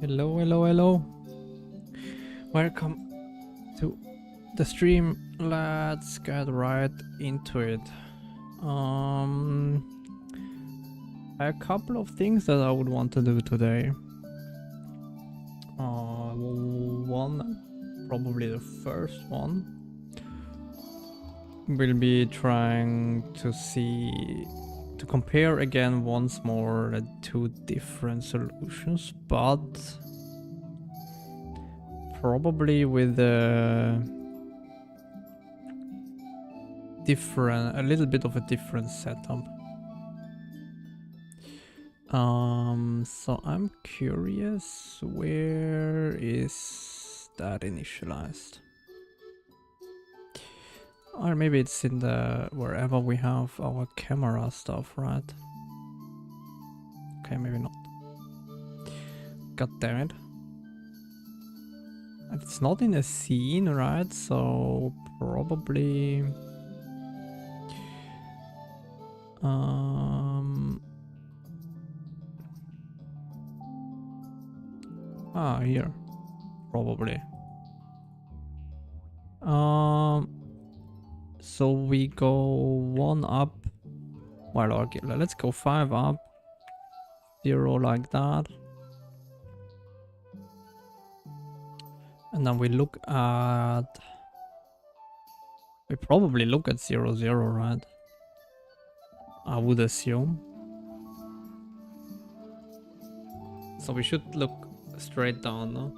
Hello, hello, hello. Welcome to the stream. Let's get right into it. A couple of things that I would want to do today. One, probably the first one, will be trying to compare again once more the two different solutions, but probably with a little bit of a different setup. So I'm curious, where is that initialized? Or maybe it's in the wherever we have our camera stuff, right? Okay, maybe not. God damn it. It's not in a scene, right? So probably here. Probably. So we go 1 up. Well, okay, let's go 5 up. 0 like that. And then we look at... We probably look at 0, 0, right? I would assume. So we should look straight down, no?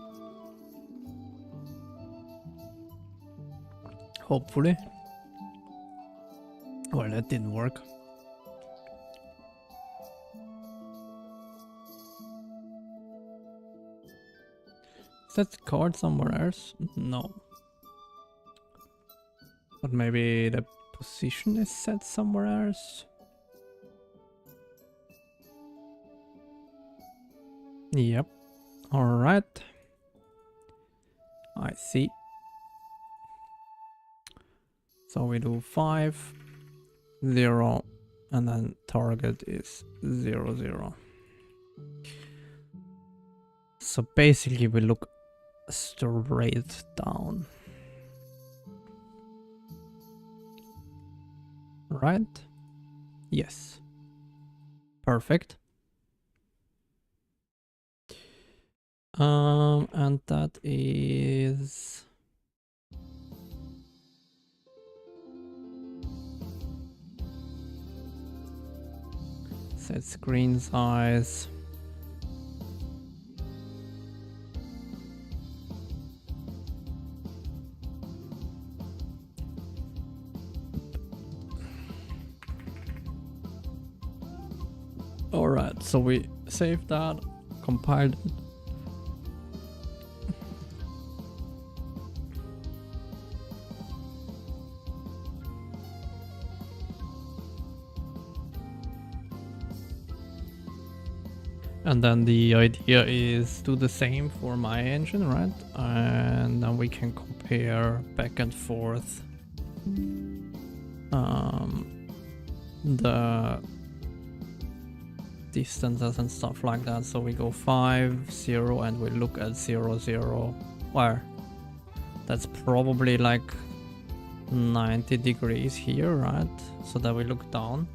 Hopefully. Well, that didn't work. Is that card somewhere else? No. But maybe the position is set somewhere else? Yep. Alright. I see. So we do 5, 0, and then target is 0, 0. So basically we look straight down. Right? Yes. Perfect. And that is set screen size. All right, so we saved that, compiled it. And then the idea is do the same for my engine, right? And then we can compare back and forth the distances and stuff like that. So we go 5, 0, and we look at 0, 0. Where? That's probably like 90 degrees here, right? So that we look down.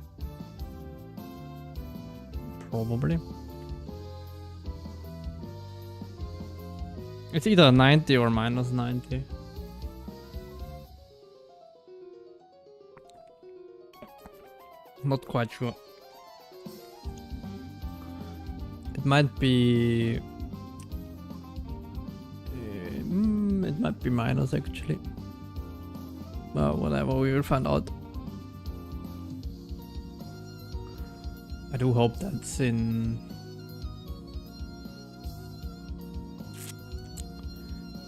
Probably. It's either 90 or minus 90. Not quite sure. It might be... it might be minus actually. But whatever, we will find out. I do hope that's in...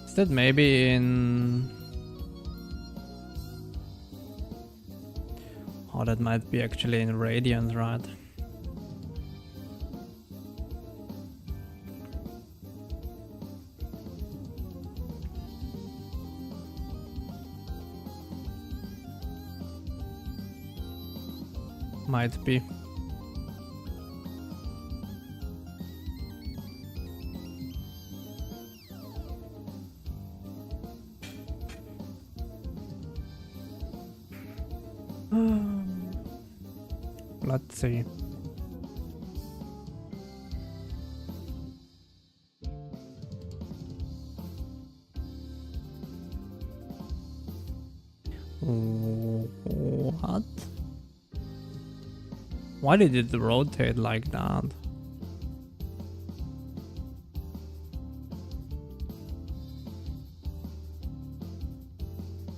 Is that maybe in... Oh, that might be actually in radians, right? Might be. Let's see. What? Why did it rotate like that?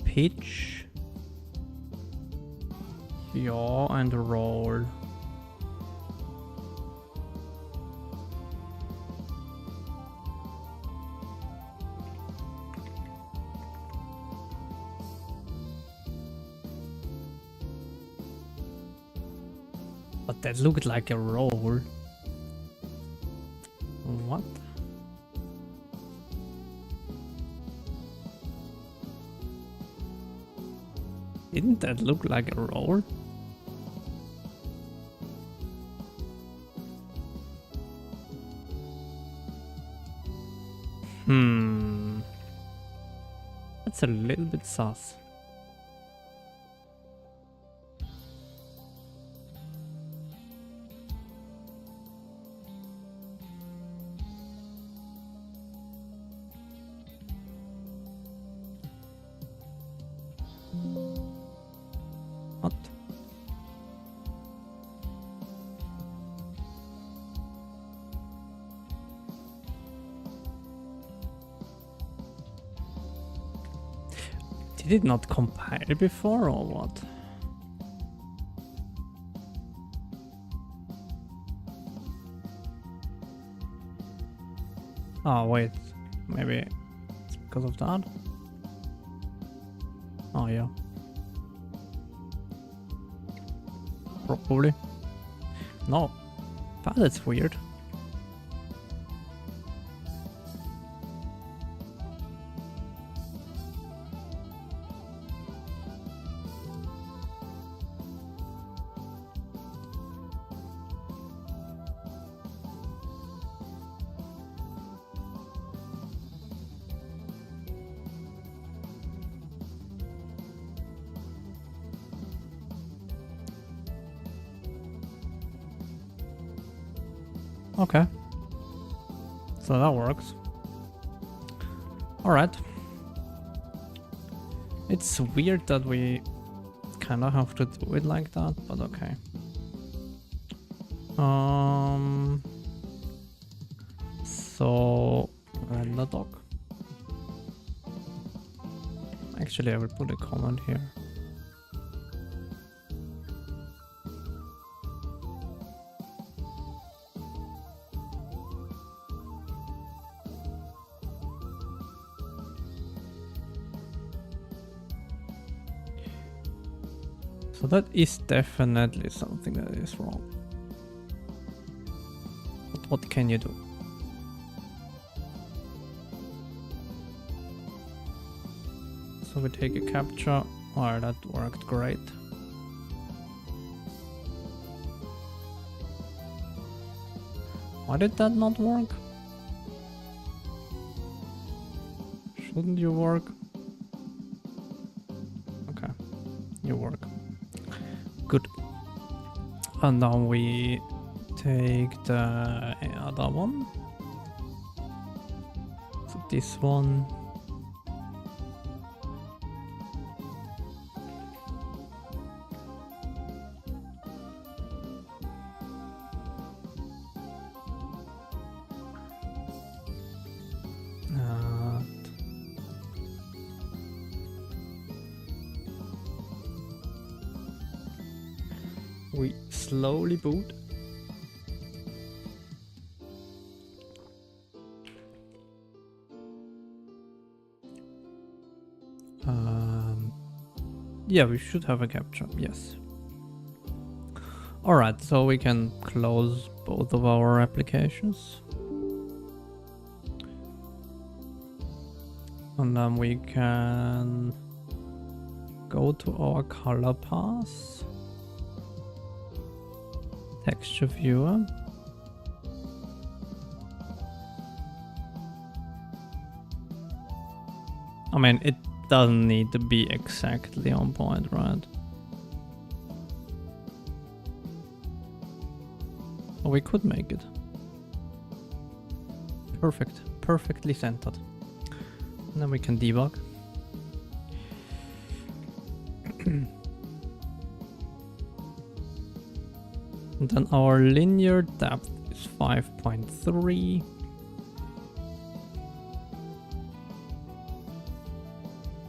Pitch, yaw, and roll. But that looked like a roll. What? Didn't that look like a roll? That's a little bit sus. What? Did it not compile before or what? Oh wait, maybe it's because of that? Oh yeah. Probably. No. That's weird. Okay. So that works. Alright. It's weird that we kind of have to do it like that, but okay. So render doc. Actually, I will put a comment here. So that is definitely something that is wrong. But what can you do? So we take a capture. Oh, that worked great. Why did that not work? Shouldn't you work? Okay, you work. Good. And now we take the other one. So this one. We slowly boot. Yeah, we should have a capture, yes. Alright, so we can close both of our applications. And then we can go to our color path. Texture viewer. I mean, it doesn't need to be exactly on point, right? Or we could make it. Perfect. Perfectly centered. And then we can debug. And then our linear depth is 5.3.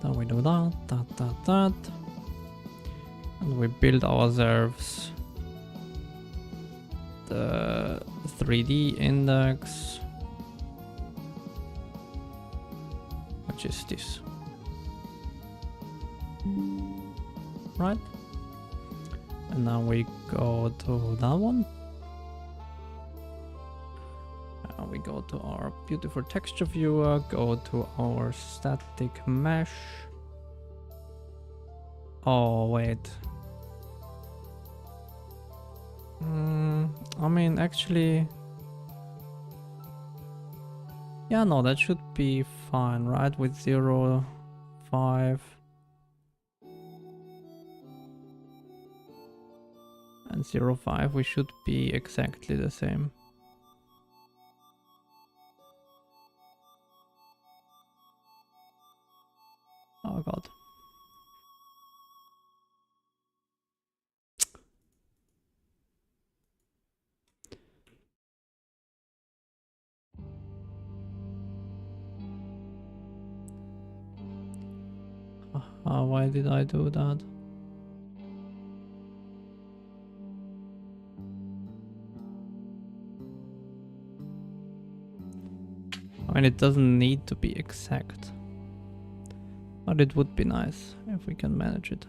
Then we do that. And we build ourselves the 3D index, which is this. Right? And now we go to that one. We go to our beautiful texture viewer, go to our static mesh. Oh, wait. I mean, actually... Yeah, no, that should be fine, right? With 0, 5... and 0, 5, we should be exactly the same. Oh god. Why did I do that? I mean, it doesn't need to be exact, but it would be nice if we can manage it.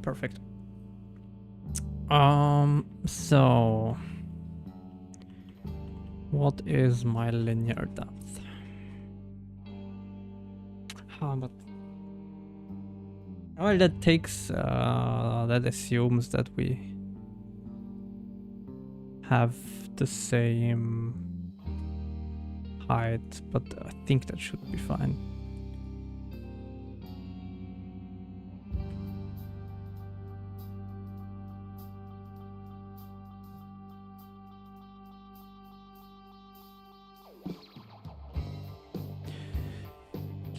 Perfect. So what is my linear depth? But well, that takes that assumes that we have the same height, but I think that should be fine.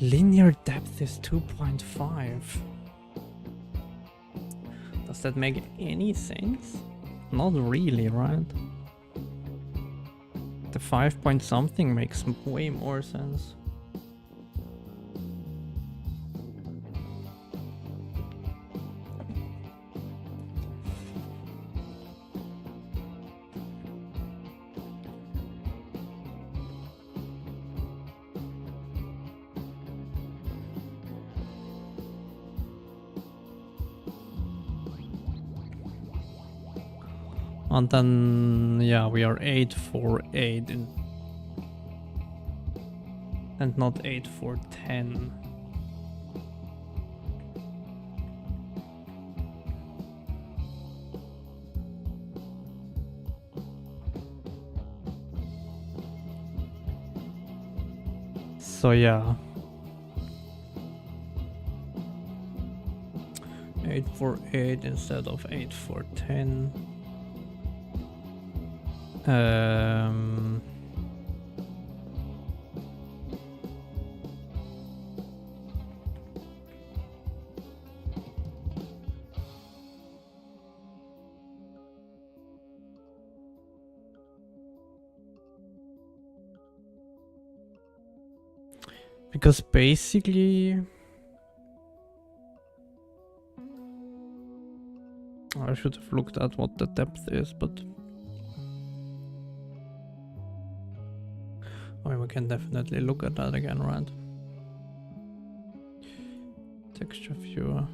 Linear depth is 2.5. Does that make any sense? Not really, right? The 5 point something makes way more sense. And then, yeah, we are 848 and not 8410. So yeah, 848 instead of 8410. Because basically I should have looked at what the depth is, but I mean, we can definitely look at that again, right? Texture viewer.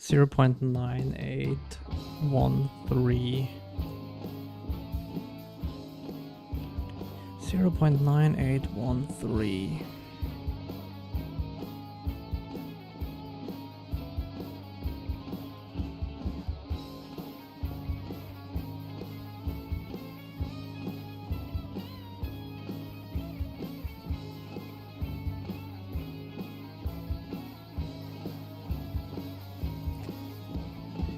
Zero 0.9813. 0.9813.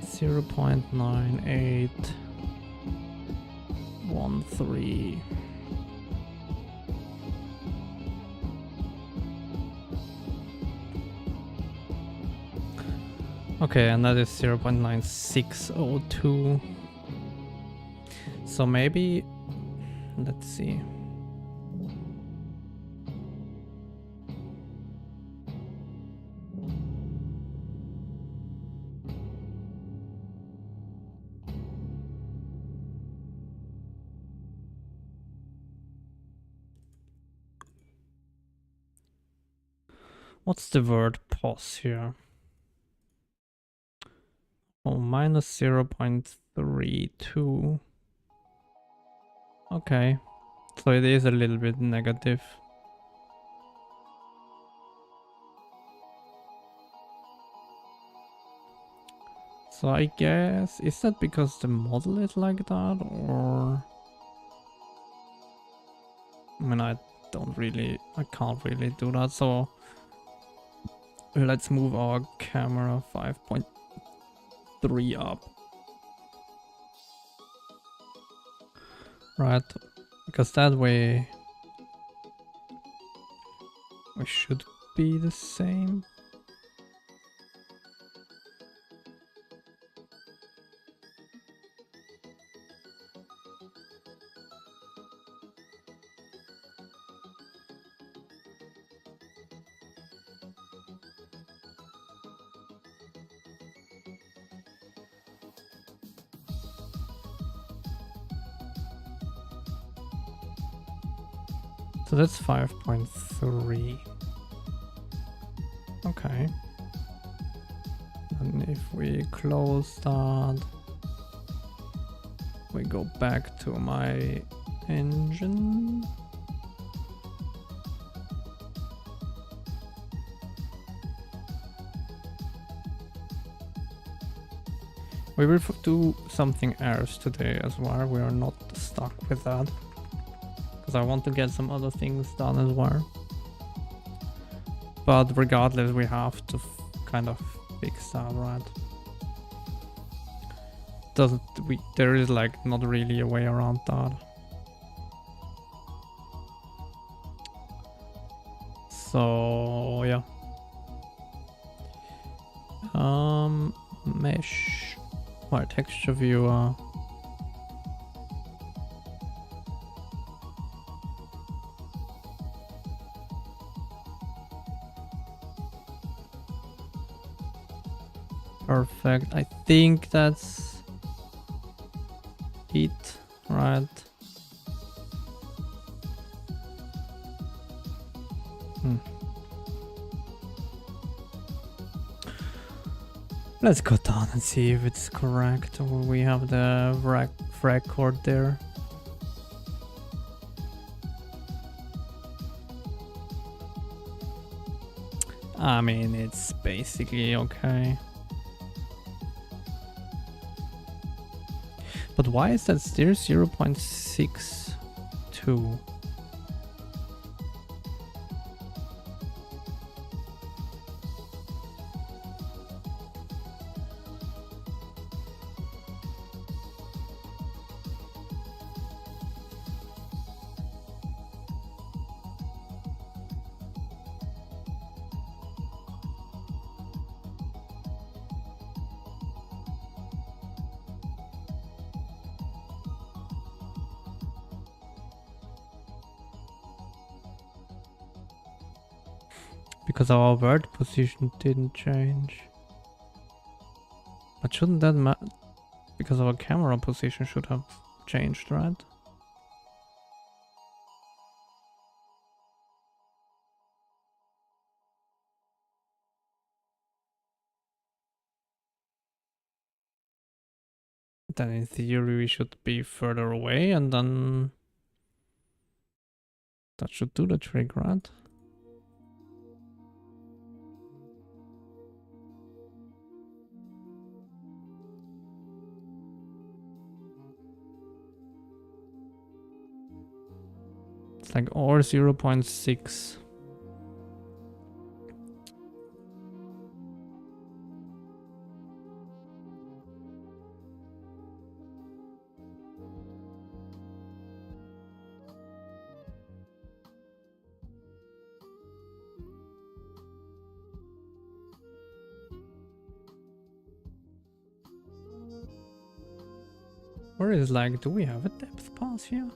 Zero 0.9813. Okay, and that is 0.9602. So maybe, let's see. What's the word pos here? Oh, minus 0.32. Okay, so it is a little bit negative. So I guess, is that because the model is like that, or? I mean, I can't really do that, so let's move our camera 5.3 up. Right, because that way we should be the same. So that's 5.3. Okay. And if we close that, we go back to my engine. We will do something else today as well. We are not stuck with that. Because I want to get some other things done as well. But regardless, we have to kind of fix that, right? There is like not really a way around that. So yeah. Mesh. Well, texture viewer. Perfect. I think that's it, right? Let's go down and see if it's correct. We have the record there. I mean, it's basically okay. But why is that still 0.62? Because our word position didn't change. But shouldn't that matter? Because our camera position should have changed, right? Then in theory we should be further away and then that should do the trick, right? It's like or 0.6. Or is like, do we have a depth pass here?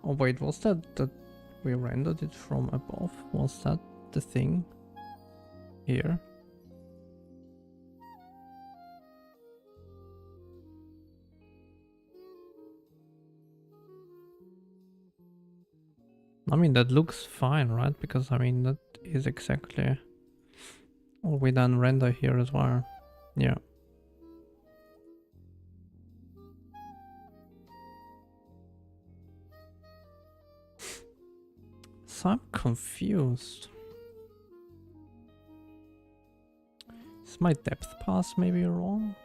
Oh wait, was that we rendered it from above? Was that the thing here? I mean, that looks fine, right? Because I mean, that is exactly what we then render here as well. Yeah. So I'm confused. Is my depth pass maybe wrong?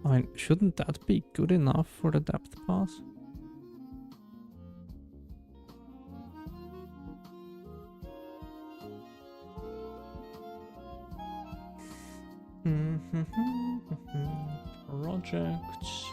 I mean, shouldn't that be good enough for the depth pass? Projects.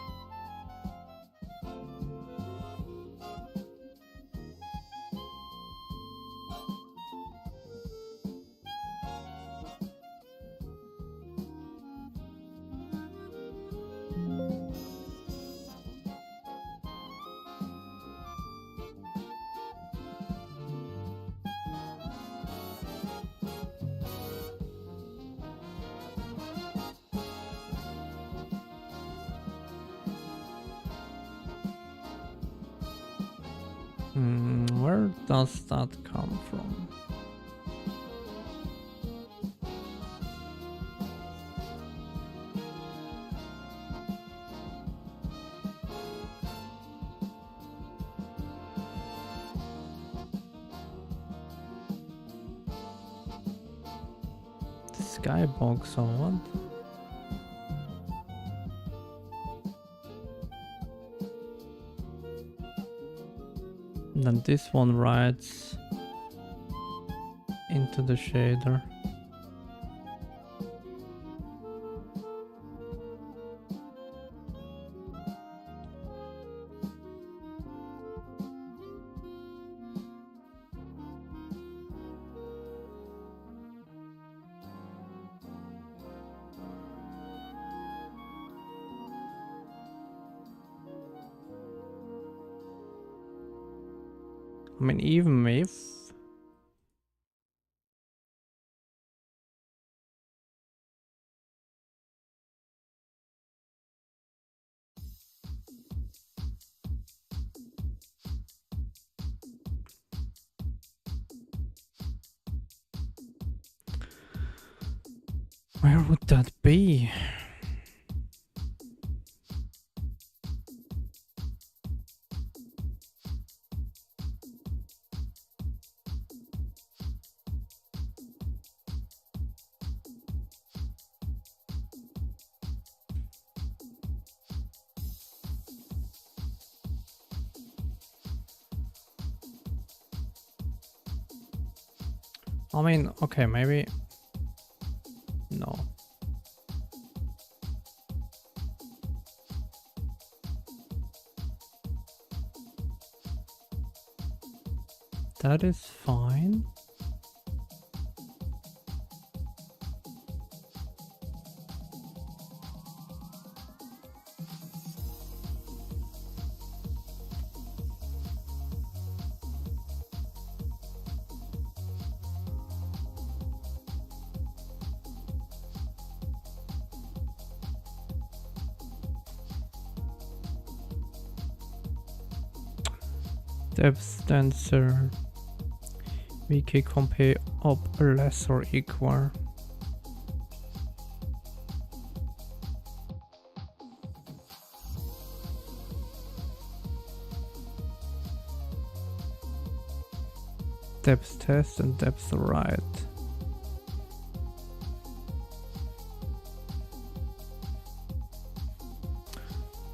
Where does that come from? Skybox or what? And then this one writes into the shader. I mean, even if where would that be? I mean, okay, maybe no. That is fine. Depth tensor. We can compare up less or equal. Depth test and depth right.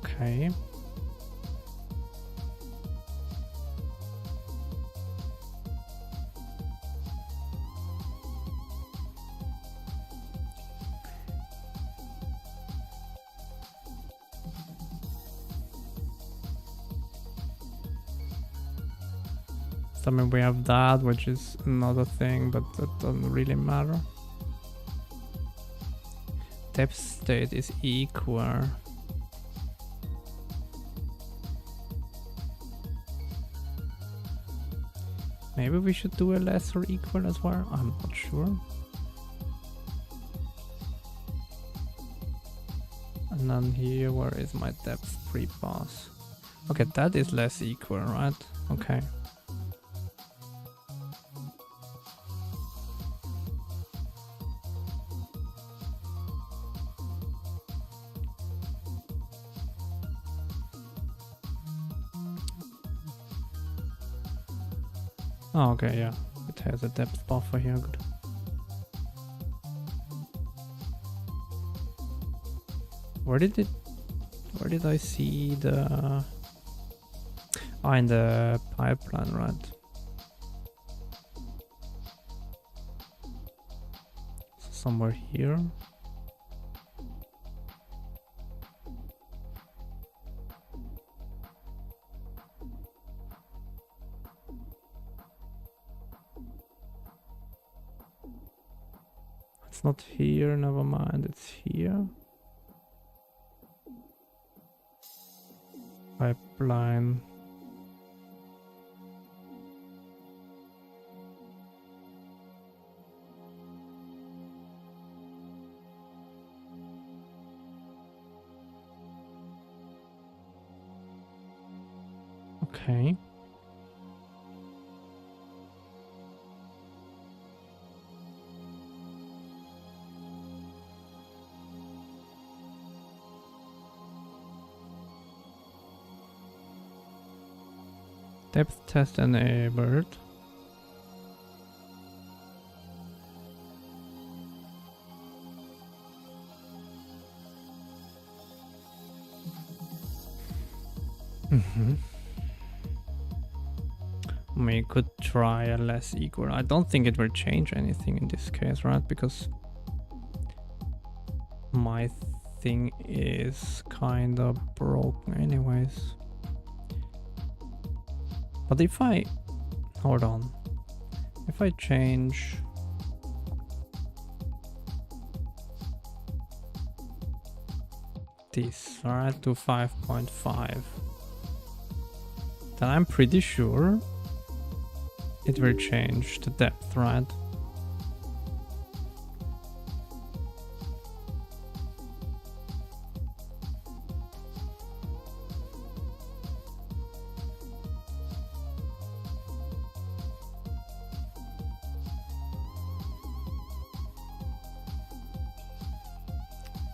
Okay. I mean, we have that, which is another thing, but that doesn't really matter. Depth state is equal. Maybe we should do a less or equal as well. I'm not sure. And then here, where is my depth pre-pass? Okay, that is less equal, right? Okay. Oh, okay, yeah. It has a depth buffer here, good. Where did I see the... Ah, in the pipeline, right? So somewhere here. It's not here, never mind, it's here. Pipeline. Okay. Depth test enabled. We could try a less equal. I don't think it will change anything in this case, right? Because my thing is kind of broken anyways. But if I... Hold on. If I change... this, right, to 5.5, then I'm pretty sure it will change the depth, right?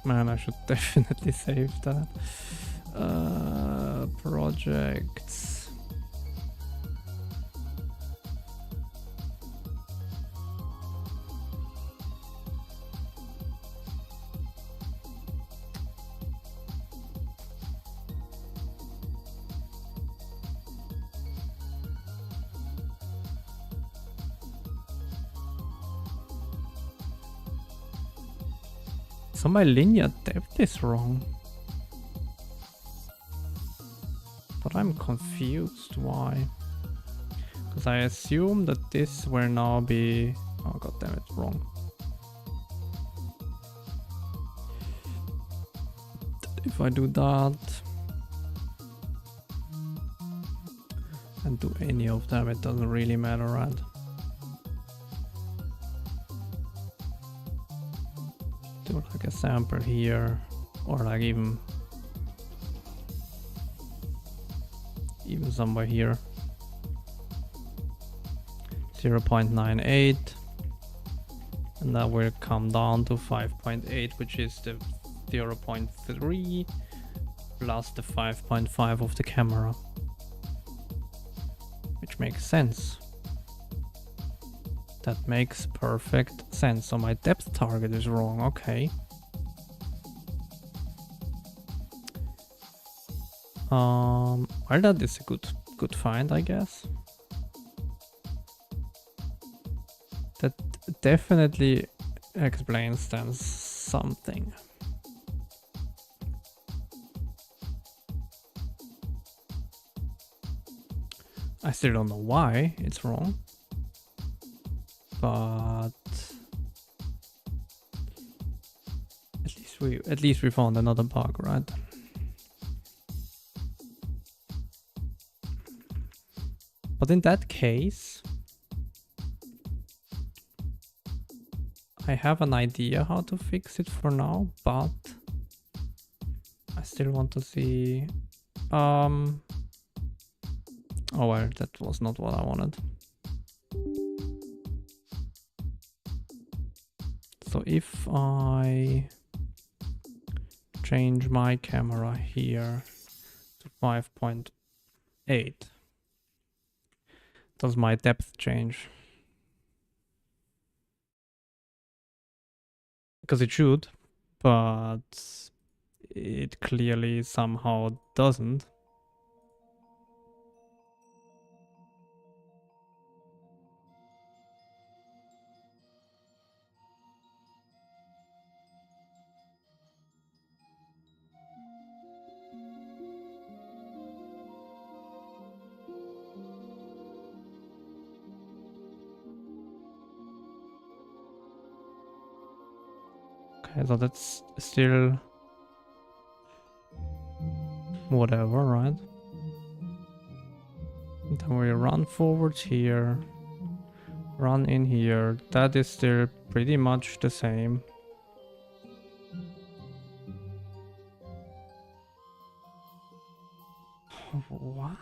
Man, I should definitely save that. Projects. So my linear depth is wrong. But I'm confused why. Because I assume that this will now be... Oh god damn it, wrong. If I do that and do any of them, it doesn't really matter, right? Do like a sample here, or like even somewhere here. 0.98, and that will come down to 5.8, which is the 0.3 plus the 5.5 of the camera, which makes sense. That makes perfect sense. So my depth target is wrong. Okay. Well, that is a good find, I guess. That definitely explains then something. I still don't know why it's wrong, but at least we found another bug, right? But in that case, I have an idea how to fix it for now, but I still want to see. Oh well, that was not what I wanted. So if I change my camera here to 5.8, Does my depth change? Because it should, but it clearly somehow doesn't. Okay, so that's still whatever, right? And then we run forwards here, run in here. That is still pretty much the same. What?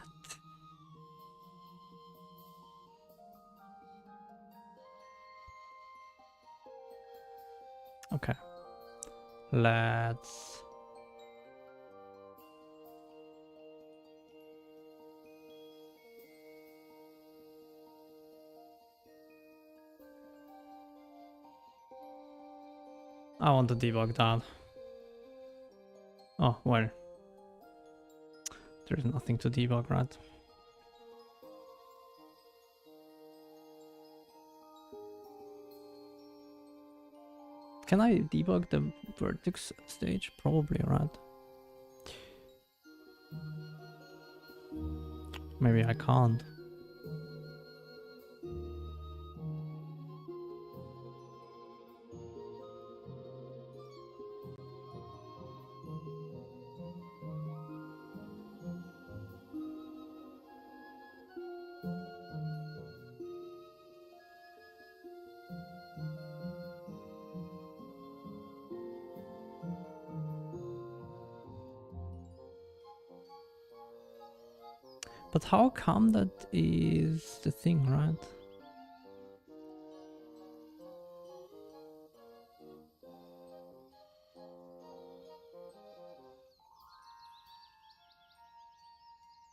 Okay. Let's... I want to debug that. Oh, well. There's nothing to debug, right? Can I debug the vertex stage? Probably, right? Maybe I can't. But how come that is the thing, right?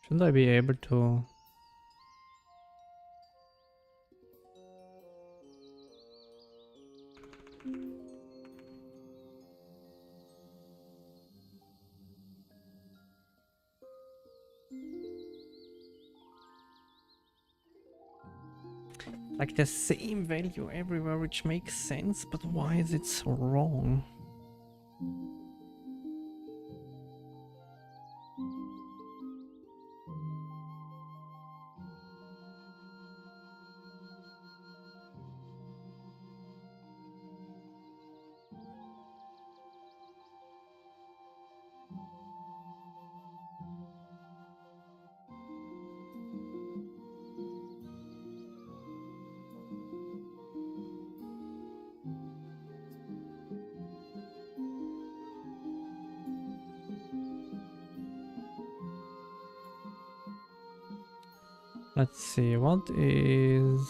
Shouldn't I be able to... Like the same value everywhere, which makes sense, but why is it so wrong? Let's see, what is...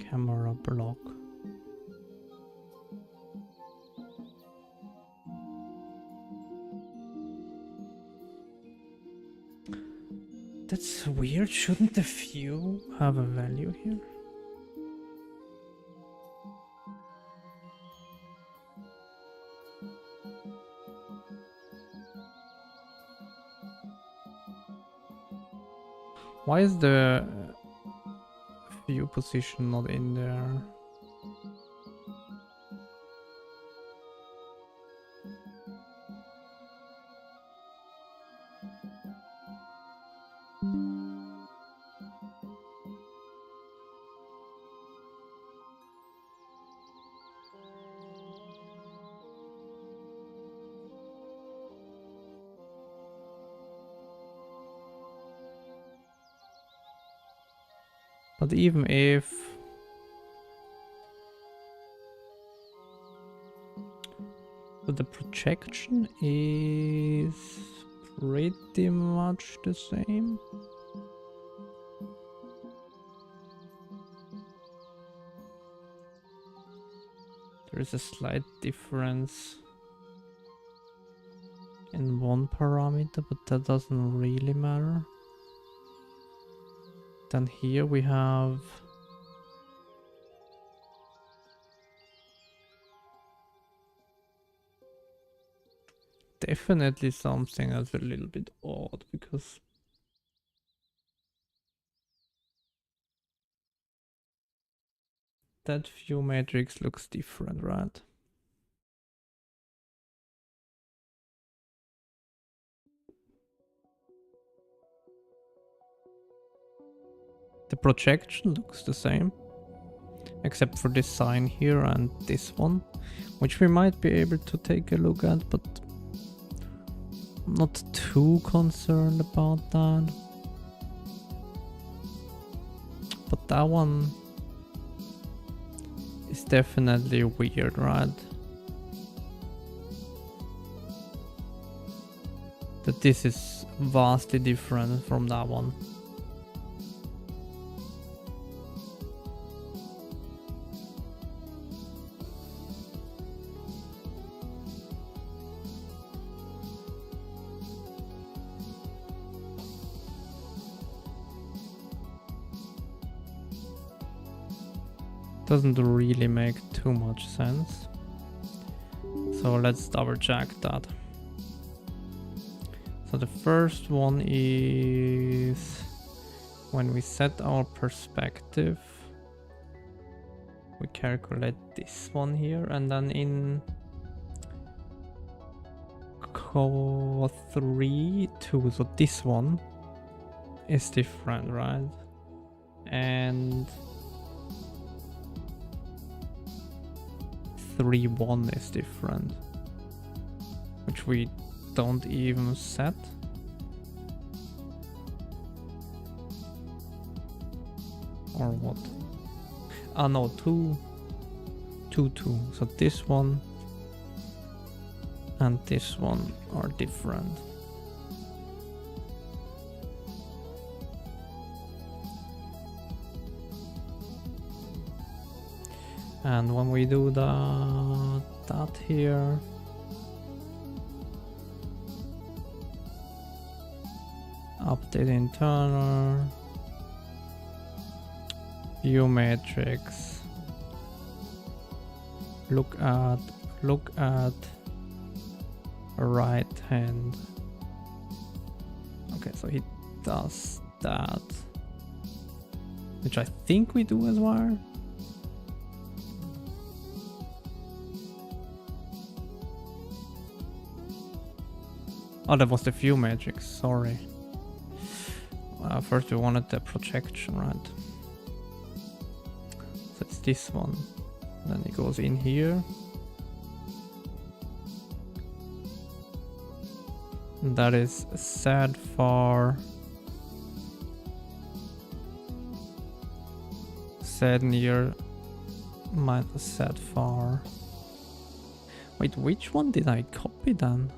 Camera block. That's weird. Shouldn't the view have a value here? Why is the view position not in there? But even if... So the projection is pretty much the same. There is a slight difference in one parameter, but that doesn't really matter. Then here we have definitely something that's a little bit odd, because that view matrix looks different, right? The projection looks the same, except for this sign here and this one, which we might be able to take a look at, but I'm not too concerned about that. But that one is definitely weird, right? That this is vastly different from that one. Doesn't really make too much sense. So let's double check that. So the first one is when we set our perspective, we calculate this one here, and then in core 3, 2, so this one is different, right? And 3, 1 is different, which we don't even set. Or what? Ah no, 2, 2, 2. So this one and this one are different. And when we do that here, update internal, view matrix, look at right hand. Okay, so he does that, which I think we do as well. Oh, that was the view matrix, sorry. First we wanted the projection, right? So it's this one. Then it goes in here. And that is Z far, Z near minus Z far. Wait, which one did I copy then?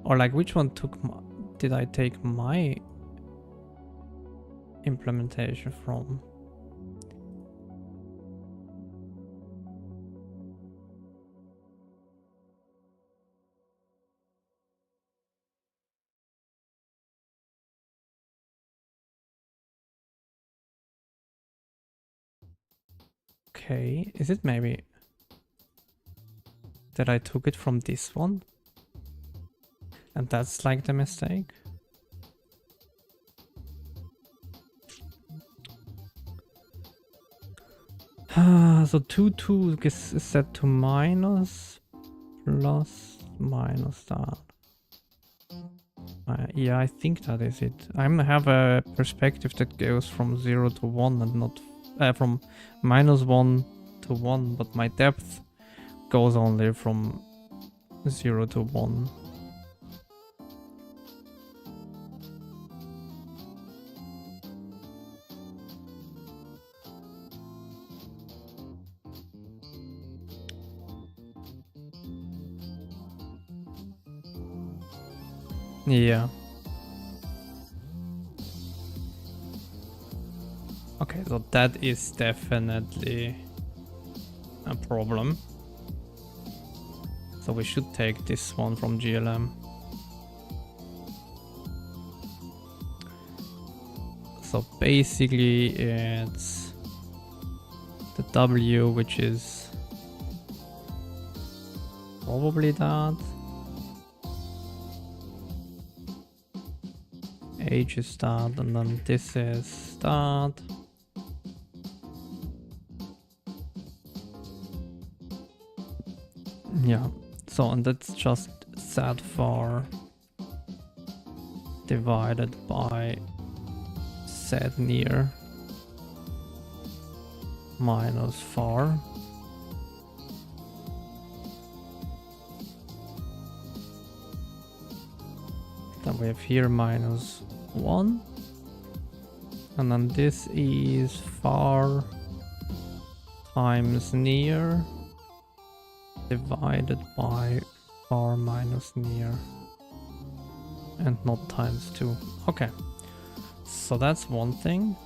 Or like, which one did I take my implementation from? Okay, is it maybe that I took it from this one? And that's like the mistake? So 2, 2 is set to minus, plus, minus that. Yeah, I think that is it. I have a perspective that goes from 0 to 1 and not from -1 to 1, but my depth goes only from 0 to 1. Yeah. Okay, so that is definitely a problem. So we should take this one from GLM. So basically it's the W, which is probably that. H is that, and then this is that. Yeah, so and that's just that far divided by set near minus far. Then we have here minus 1, and then this is far times near divided by far minus near, and not times 2. Okay, so that's one thing.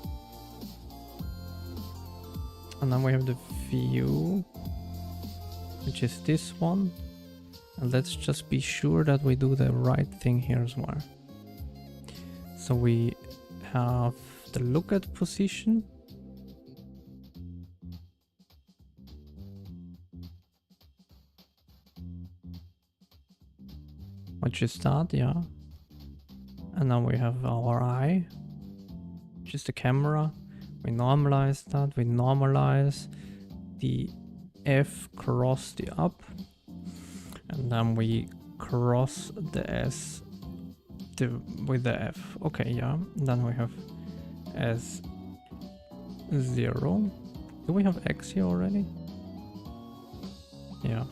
And then we have the view, which is this one. And let's just be sure that we do the right thing here as well. So we have the look at position. Which is that, yeah. And now we have our eye, which is the camera. We normalize that. We normalize the F cross the up. And then we cross the S with the F. Okay, yeah. And then we have S0. Do we have X here already? Yeah.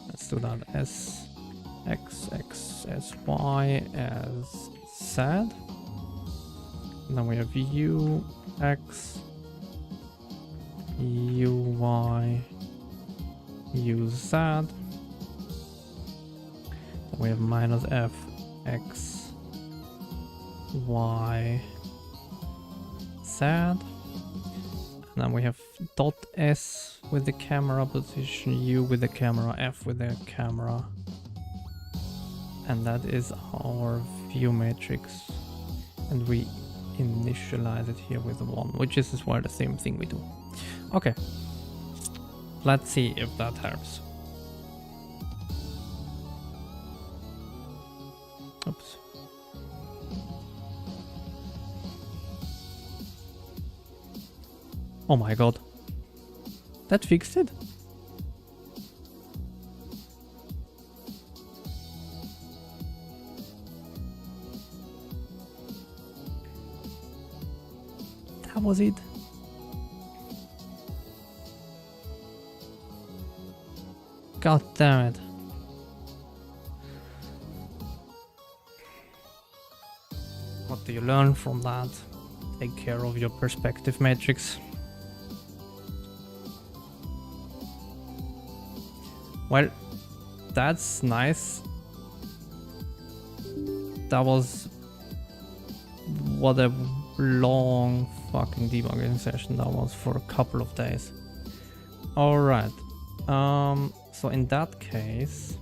Let's do that. S, X, X, S, Y, as Z. And then we have U, X, U, Y, U, Z. Then we have minus F, X, Y, Z. And then we have dot S with the camera position, U with the camera, F with the camera. And that is our view matrix. And we initialize it here with 1, which is as well the same thing we do. Okay, let's see if that helps. Oops. Oh my god, that fixed it? That was it. God damn it. What do you learn from that? Take care of your perspective matrix. Well, that's nice. That was what a long fucking debugging session that was for a couple of days. Alright, so in that case,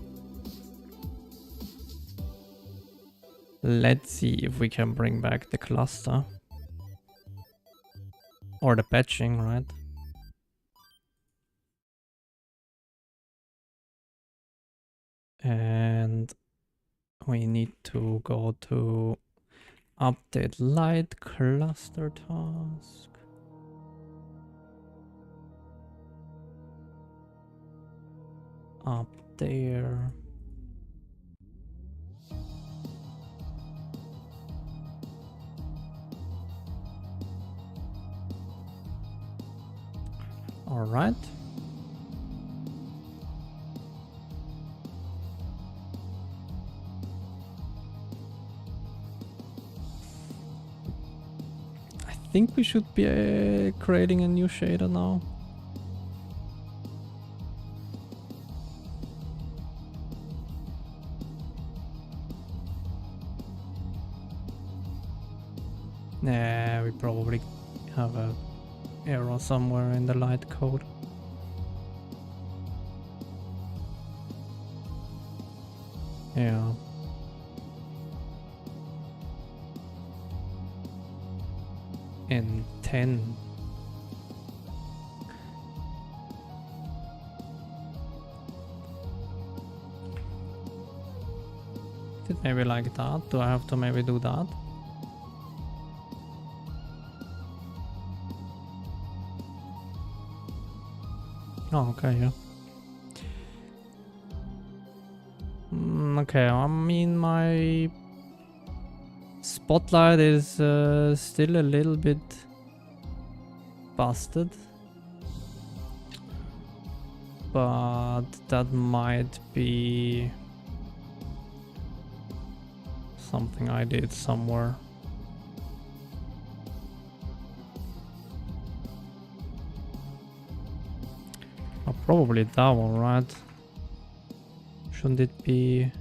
let's see if we can bring back the cluster or the patching, right? And we need to go to update light cluster task. Up there. All right. I think we should be creating a new shader now. Nah, we probably have a error somewhere in the light code. Yeah. And 10. Is it maybe like that? Do I have to maybe do that? Oh, okay, yeah. Okay, I mean, my spotlight is still a little bit busted, but that might be something I did somewhere. Oh, probably that one, right? Shouldn't it be?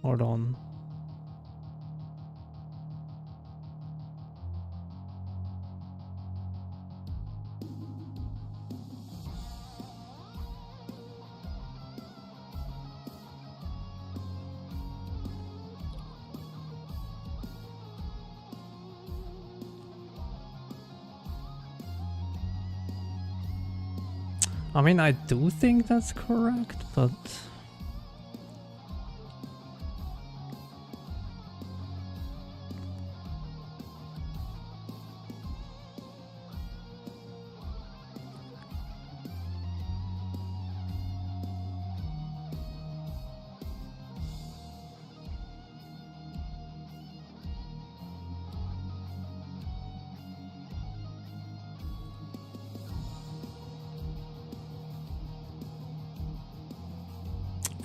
Hold on. I mean, I do think that's correct, but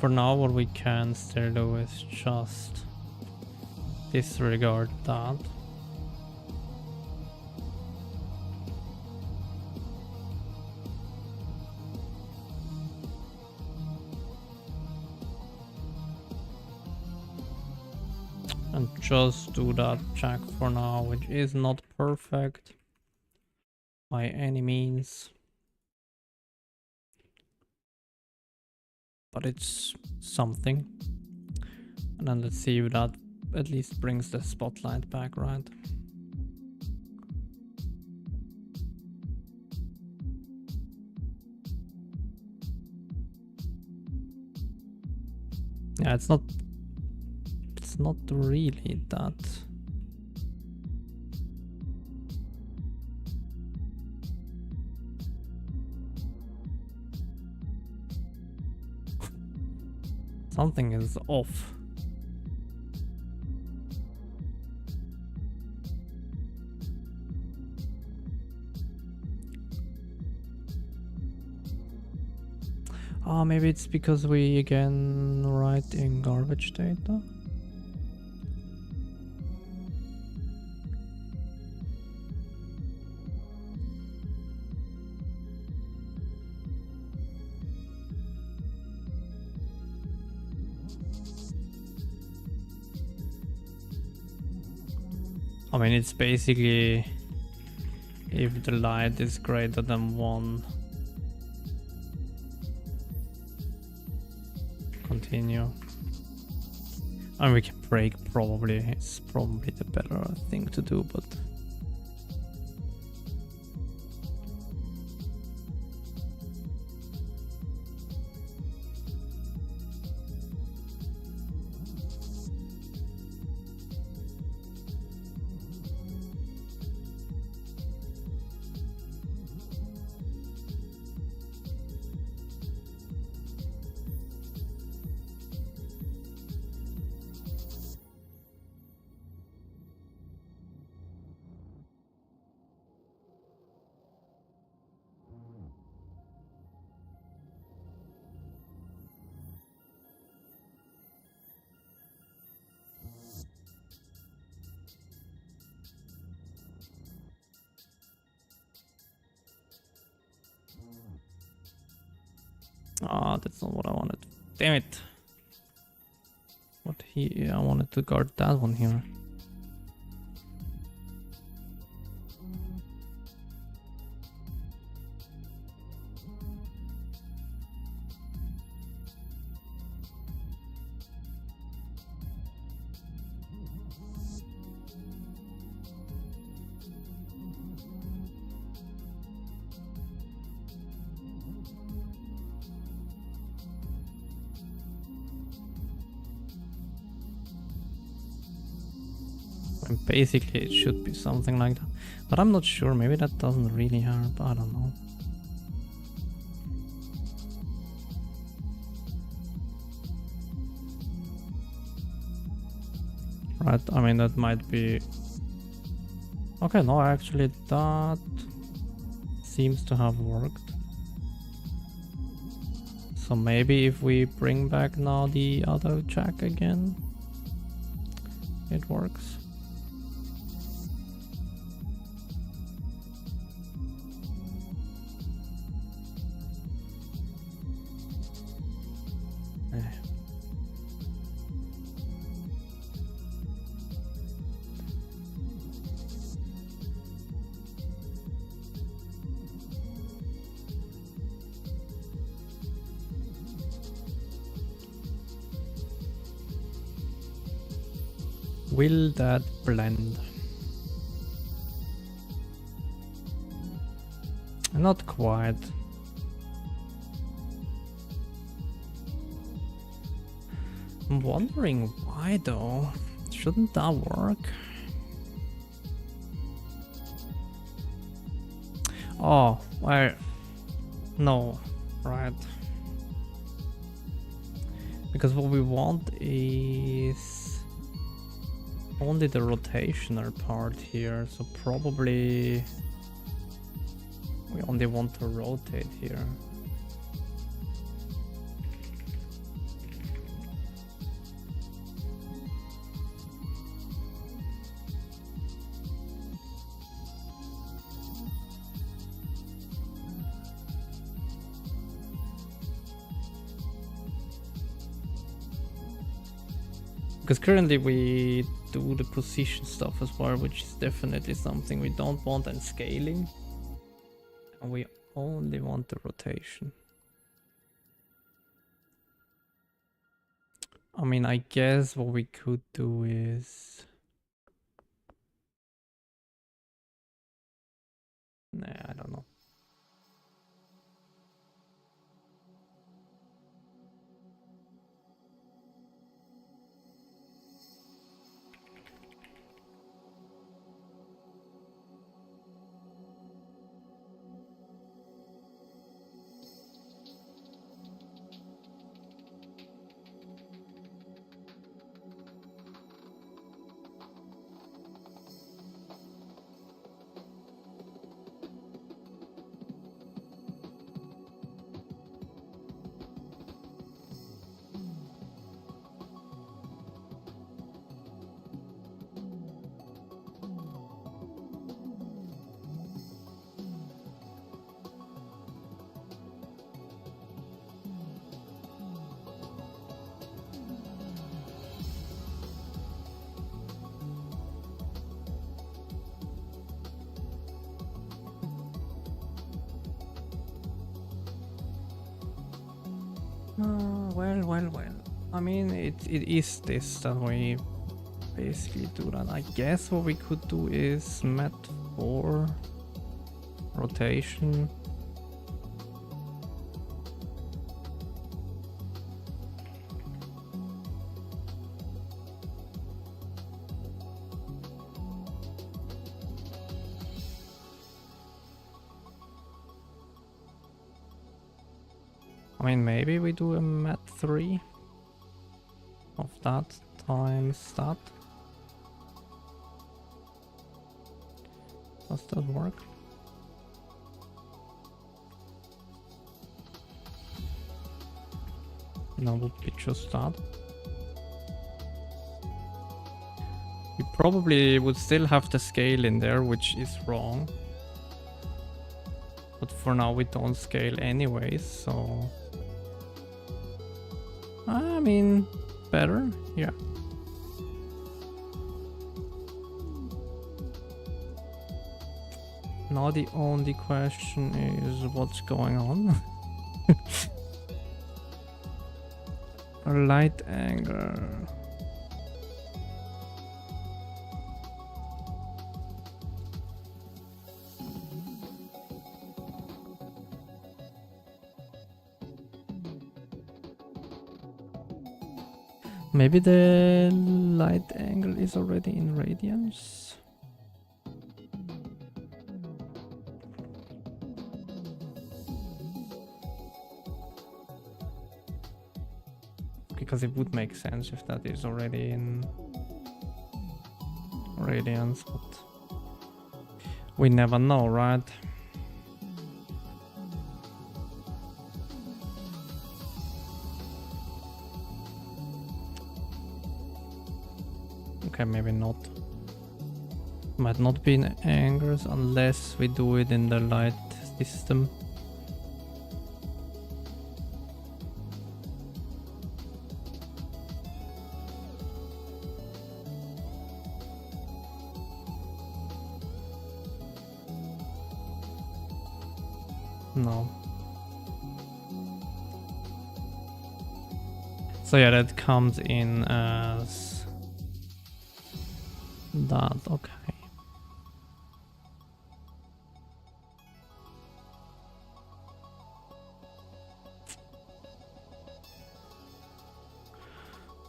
for now what we can still do is just disregard that. And just do that check for now, which is not perfect by any means. But it's something. And then let's see if that at least brings the spotlight back, right? Yeah, it's not really that. Something is off. Oh, maybe it's because we again write in garbage data. I mean, it's basically if the light is greater than 1. Continue. And we can break probably. It's probably the better thing to do, but that's not what I wanted. Damn it. What I wanted to guard that one here. And basically it should be something like that. But I'm not sure, maybe that doesn't really help, I don't know. Right, I mean that might be... Okay, no, actually that seems to have worked. So maybe if we bring back now the other jack again, it works. Will that blend? Not quite. I'm wondering why though. Shouldn't that work? Oh, well, no, right. Because what we want is only the rotational part here, so probably we only want to rotate here. Because currently we do the position stuff as well, which is definitely something we don't want, and scaling. And we only want the rotation. I mean, I guess what we could do is... Nah, I don't know. Well. I mean, it is this that we basically do that. I guess what we could do is mat 4 rotation. I mean, maybe we do a mat 3 of that times that. Does that work? No, would be just that. We probably would still have the scale in there, which is wrong. But for now we don't scale anyways, so... I mean, better, yeah. Now the only question is what's going on. A light angle. Maybe the light angle is already in radians. Because it would make sense if that is already in radians, but we never know, right? Okay, maybe not. Might not be in angles unless we do it in the light system. No. So yeah, that comes in as that, okay.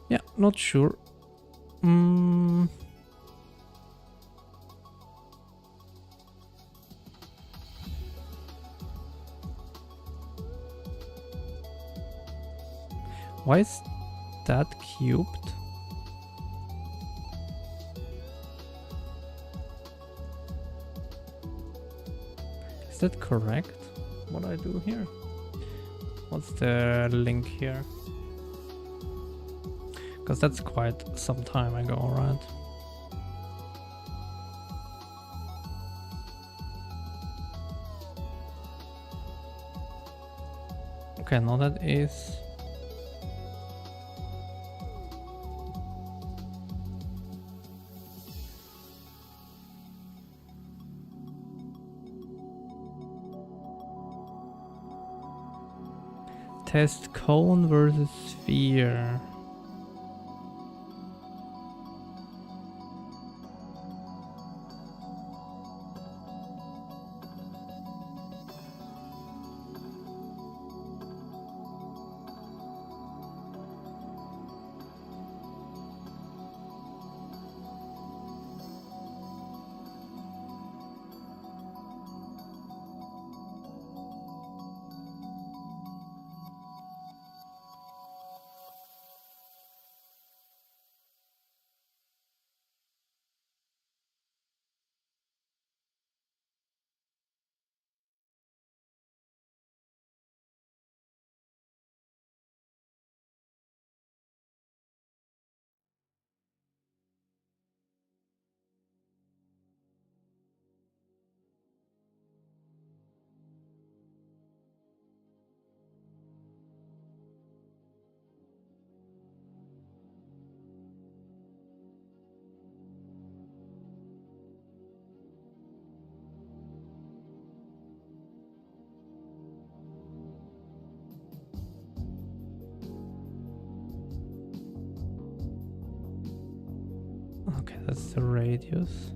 Yeah, not sure. Why is that cubed? Is that correct? What I do here? What's the link here? Because that's quite some time ago, right? Okay, now that is... Test cone versus sphere. Okay, that's the radius.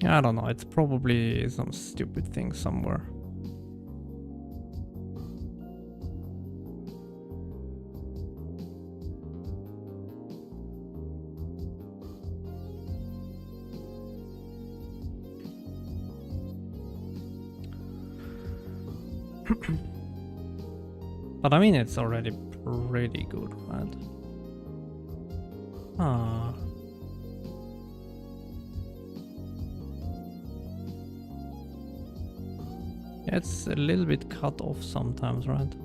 I don't know, it's probably some stupid thing somewhere. But I mean, it's already pretty good, right? Ah. It's a little bit cut off sometimes, right?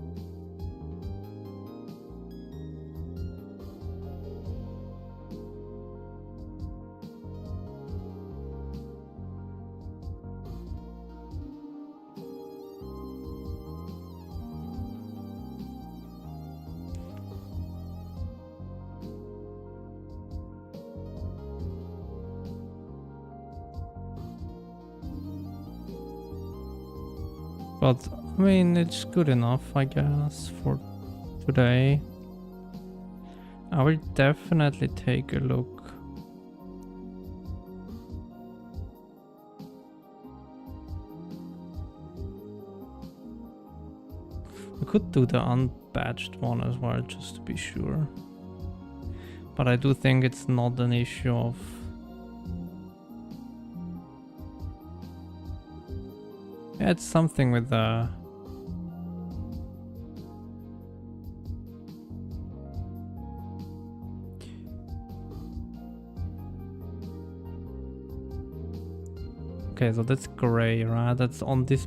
But I mean, it's good enough, I guess, for today. I will definitely take a look. We could do the unpatched one as well, just to be sure. But I do think it's not an issue of... Yeah, it's something with the... Okay, so that's gray, right? That's on this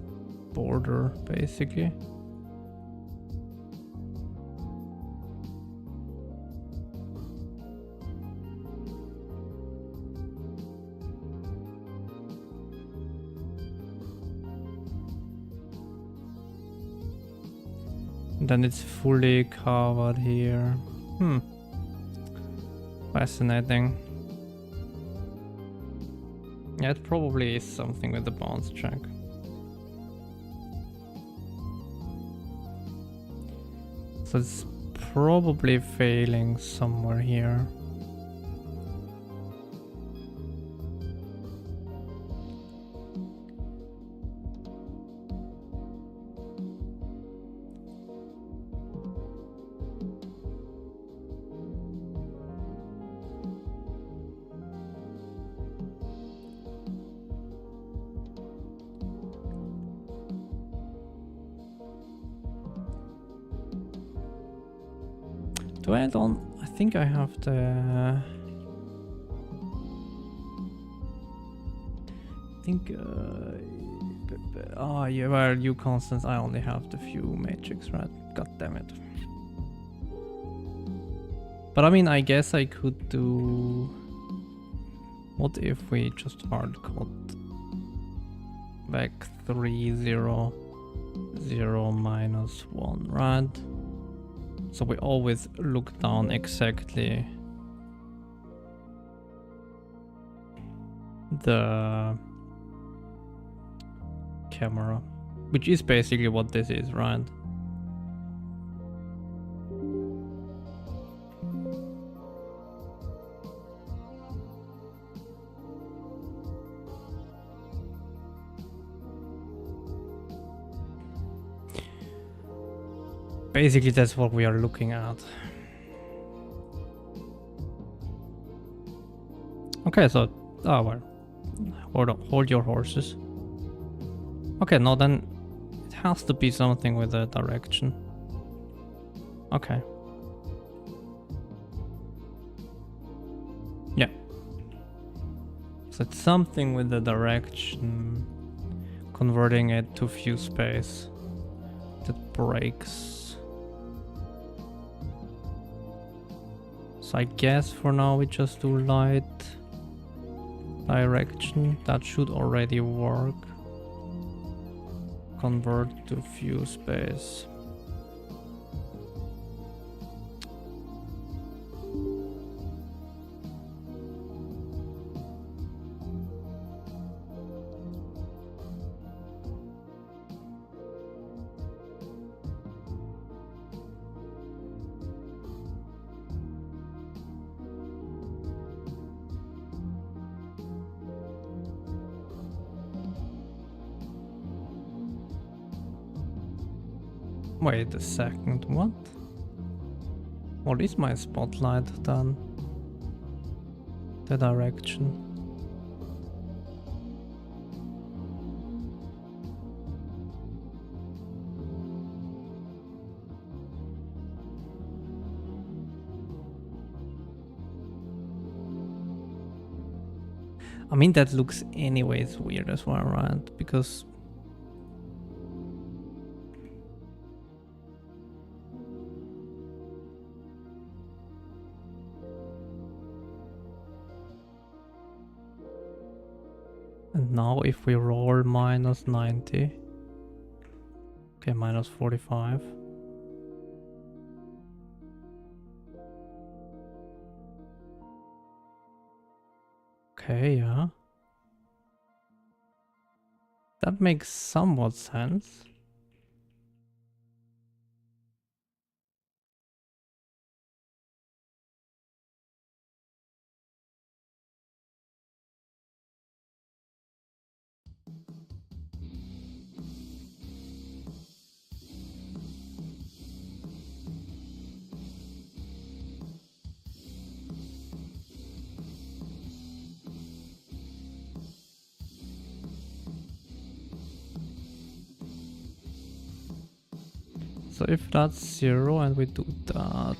border, basically. Then it's fully covered here. Fascinating. Yeah, it probably is something with the bounce check. So it's probably failing somewhere here. I think I have the... Oh yeah, well, you constants, I only have the few matrix, right? God damn it. But I mean, I guess I could do... What if we just hard code back 3, 0, 0, -1, right? So we always look down exactly the camera, which is basically what this is, right? Basically, that's what we are looking at. Okay, so... Oh, well. Hold your horses. Okay, no, then... It has to be something with the direction. Okay. Yeah. So it's something with the direction. Converting it to view space. That breaks. So I guess for now we just do light direction. That should already work. Convert to view space. Wait a second, what? What is my spotlight then? The direction. I mean, that looks anyways weird as well, right? Because... And now if we roll -90... Okay, -45. Okay, yeah. That makes somewhat sense. So if that's 0 and we do that,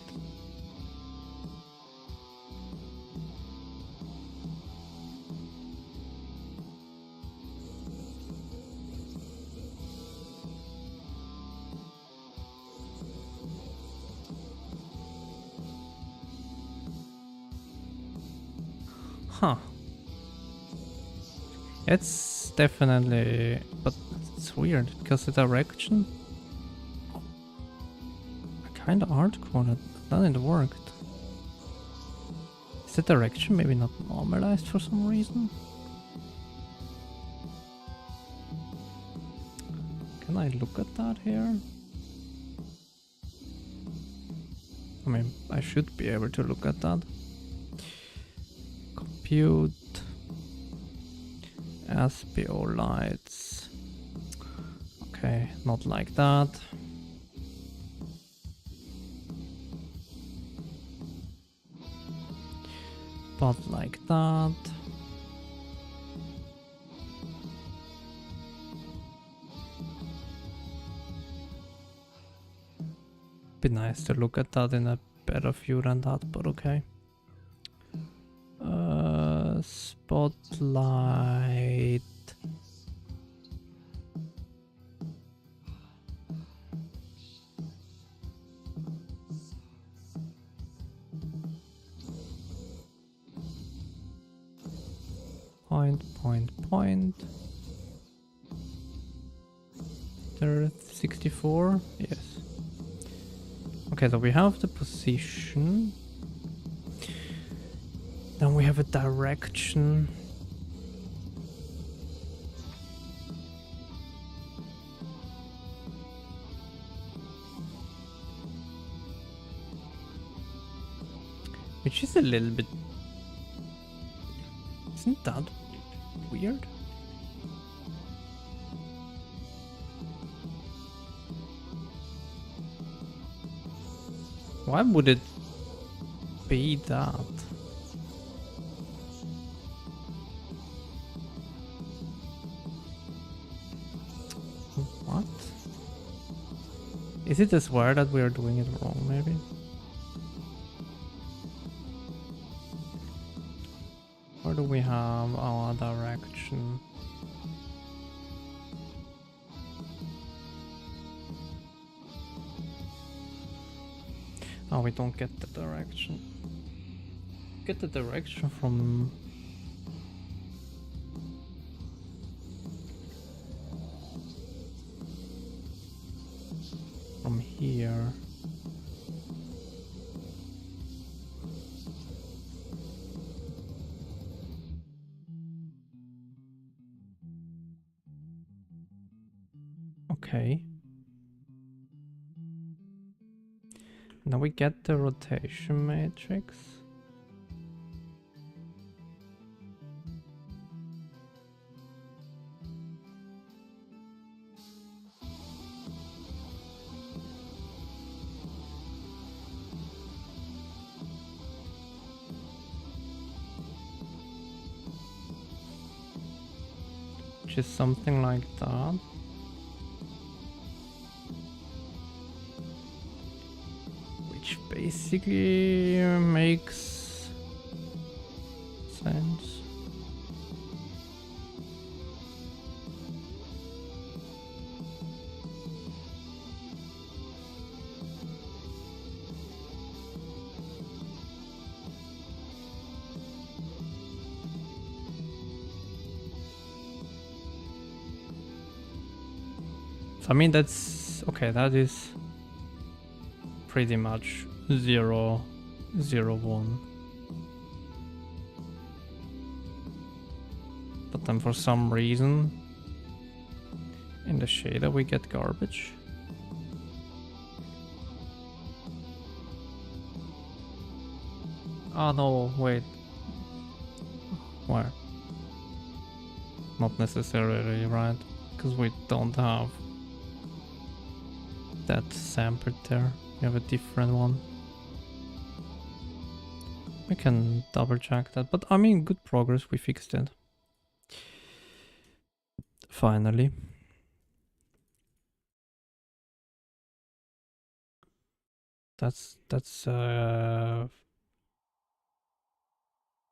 huh. It's definitely, but it's weird because the direction kind of hardcore it, then it worked. Is the direction maybe not normalized for some reason? Can I look at that here? I mean, I should be able to look at that. Compute SPO lights. Okay, not like that. But like that. Be nice to look at that in a better view than that, but okay. Spotlight. Point. There, 64. Yes. Okay, so we have the position. Then we have a direction. Which is a little bit... Isn't that weird? Why would it be that? What? Is it as well that we are doing it wrong, maybe? Where do we have our direction? Oh, we don't get the direction. Get the direction from... from here. Okay. Now we get the rotation matrix. Which is something like that. Which basically makes sense. I mean, that's okay. That is pretty much 0, 0, 1. But then for some reason in the shader we get garbage. Oh no, wait. Where? Not necessarily, right? Because we don't have that sampled there. We have a different one. We can double check that, but I mean, good progress, we fixed it. Finally. That's a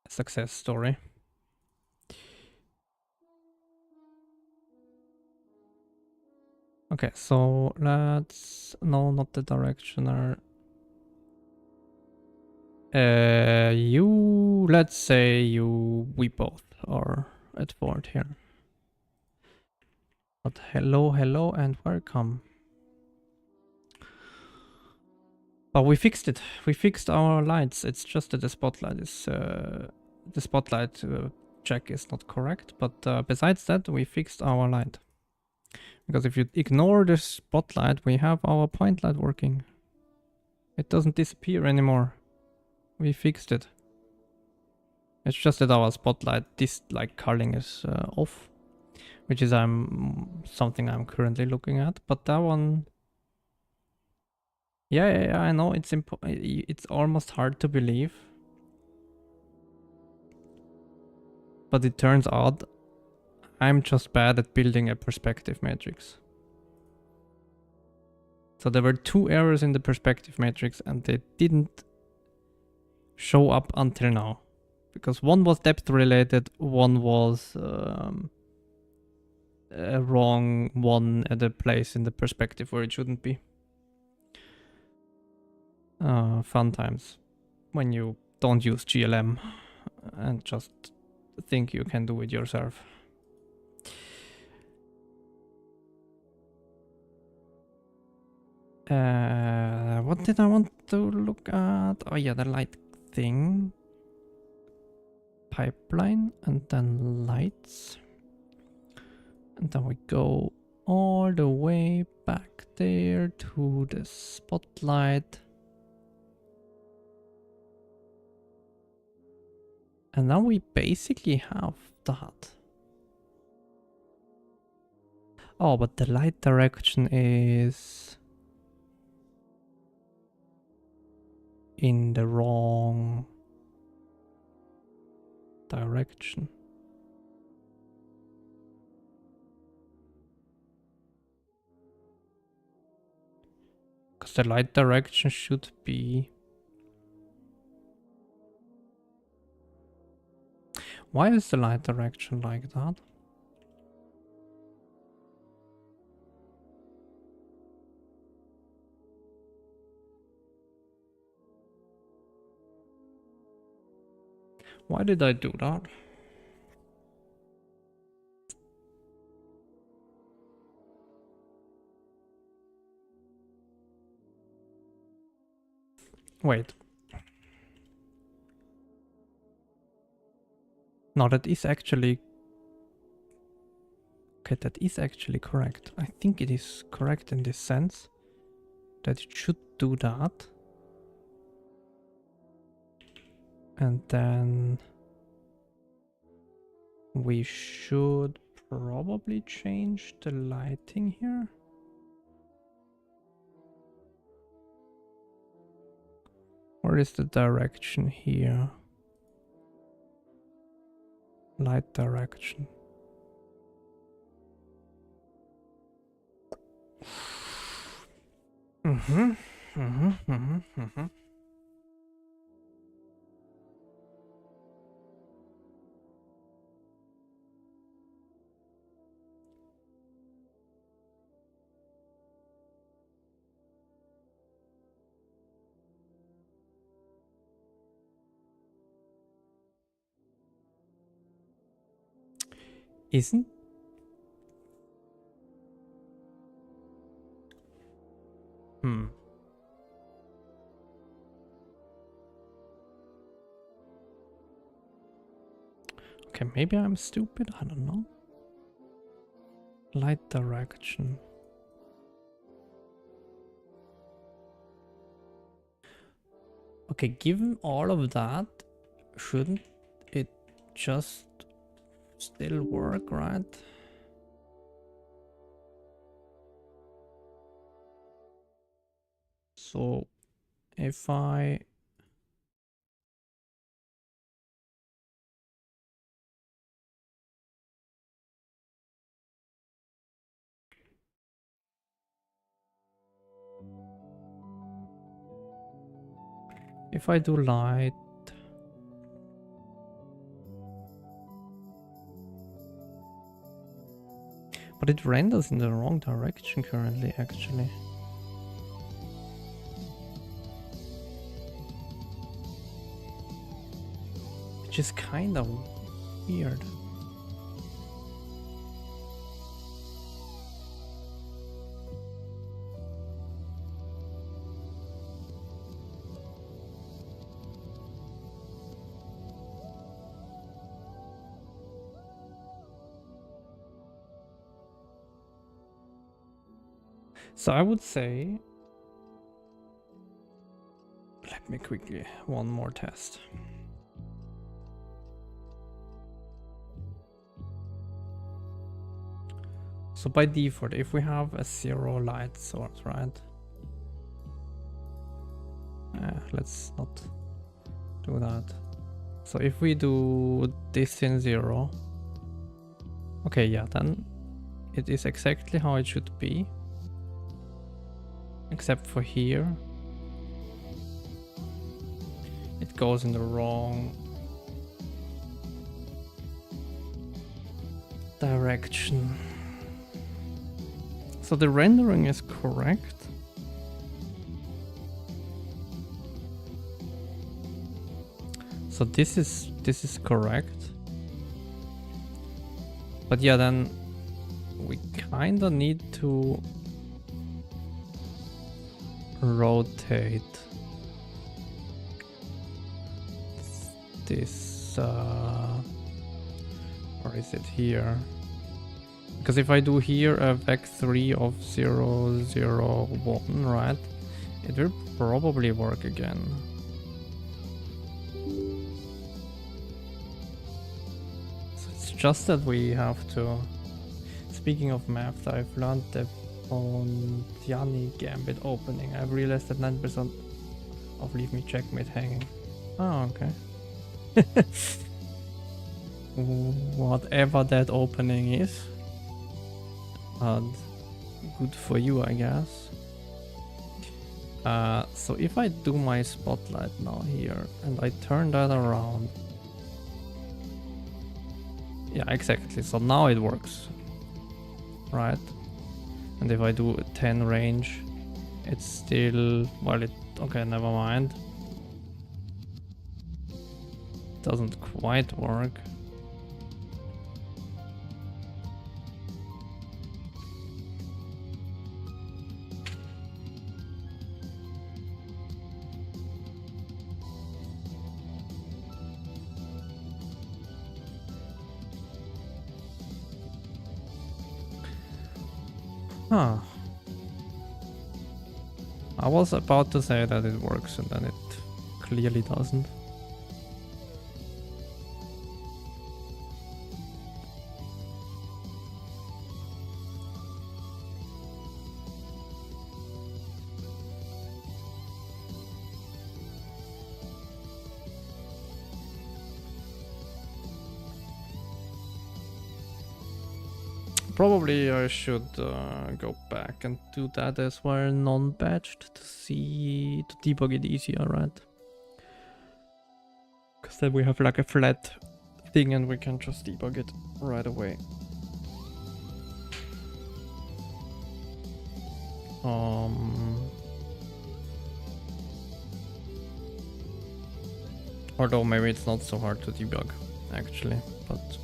success story. Okay, so let's... No, not the directioner. Let's say we both are at fault here. But hello, hello, and welcome. But we fixed it. We fixed our lights. It's just that the spotlight is... the spotlight check is not correct. But besides that, we fixed our light. Because if you ignore the spotlight, we have our point light working. It doesn't disappear anymore. We fixed it. It's just that our spotlight, this like culling is off, which is something I'm currently looking at. But that one, yeah, I know it's almost hard to believe, but it turns out I'm just bad at building a perspective matrix. So there were 2 errors in the perspective matrix, and they didn't show up until now. Because one was depth related, one was a wrong one at a place in the perspective where it shouldn't be. Fun times when you don't use GLM and just think you can do it yourself. What did I want to look at? Oh yeah, the light thing. Pipeline and then lights. And then we go all the way back there to the spotlight. And now we basically have that. Oh, but the light direction is in the wrong direction. Because the light direction should be... Why is the light direction like that? Why did I do that? Wait. No, that is actually... Okay, that is actually correct. I think it is correct in this sense. That it should do that. And then... we should probably change the lighting here. Where is the direction here? Light direction. Isn't... Okay, maybe I'm stupid, I don't know. Light direction. Okay, given all of that, shouldn't it just still work, right? So if I... If I do light, but it renders in the wrong direction currently, actually. Which is kind of weird. So I would say, let me quickly, one more test. So by default, if we have a 0 light source, right? Let's not do that. So if we do this in 0, okay, yeah, then it is exactly how it should be. Except for here. It goes in the wrong direction. So the rendering is correct. So this is correct. But yeah, then we kinda need to rotate this, or is it here? Because if I do here a vec3 of 0, 0, 1, right, it will probably work again. So it's just that we have to, speaking of math, I've learned the Pontiani gambit opening. I've realized that 9% of leave me checkmate hanging. Oh, okay. Whatever that opening is. And good for you, I guess. So if I do my spotlight now here and I turn that around. Yeah, exactly. So now it works. Right? And if I do a 10 range, it's still, well, okay, never mind. Doesn't quite work. Huh. I was about to say that it works and then it clearly doesn't. Probably I should go back and do that as well, non-batched, to debug it easier, right? Because then we have like a flat thing and we can just debug it right away. Although maybe it's not so hard to debug, actually, but...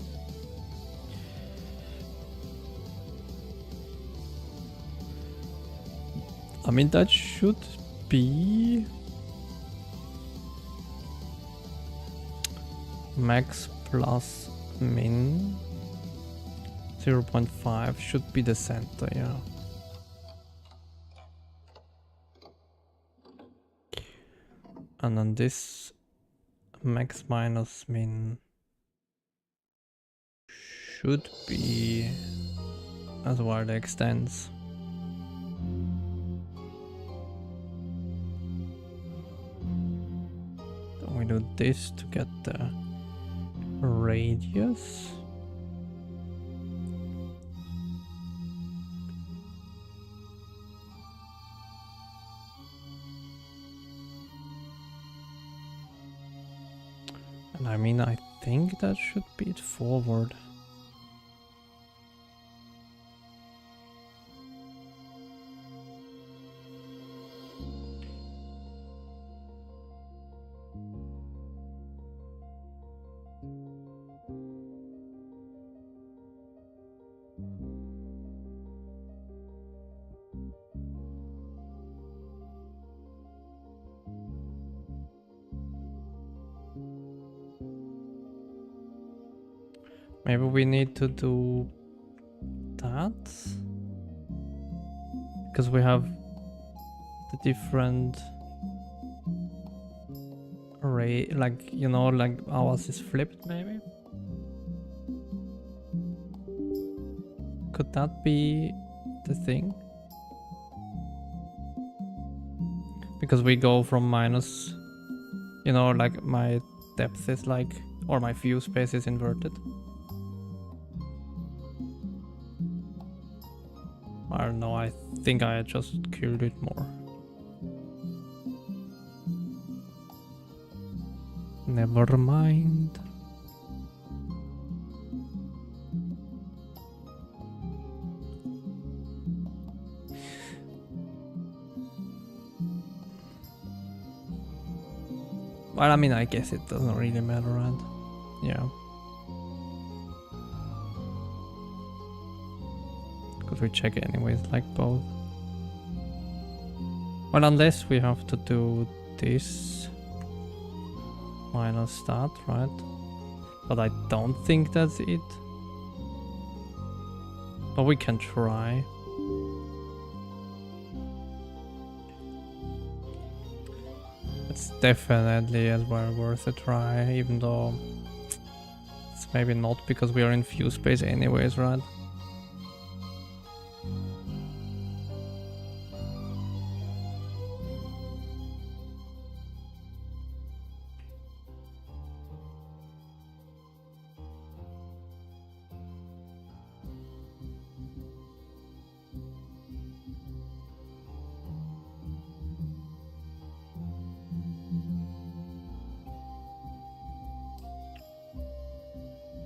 I mean, that should be max plus min 0.5 should be the center, yeah. And then this max minus min should be as well the extends. Then we do this to get the radius. And I mean, I think that should be it forward. Maybe we need to do that, because we have the different array, like, you know, like ours is flipped maybe. Could that be the thing? Because we go from minus, you know, like my depth is like, or my view space is inverted. I don't know, I think I just killed it more. Never mind. Well, I mean, I guess it doesn't really matter, right? Yeah. Could we check it anyways, like both? Well, unless we have to do this minus that, right? But I don't think that's it. But we can try. It's definitely as well worth a try, even though it's maybe not, because we are in view space anyways, right?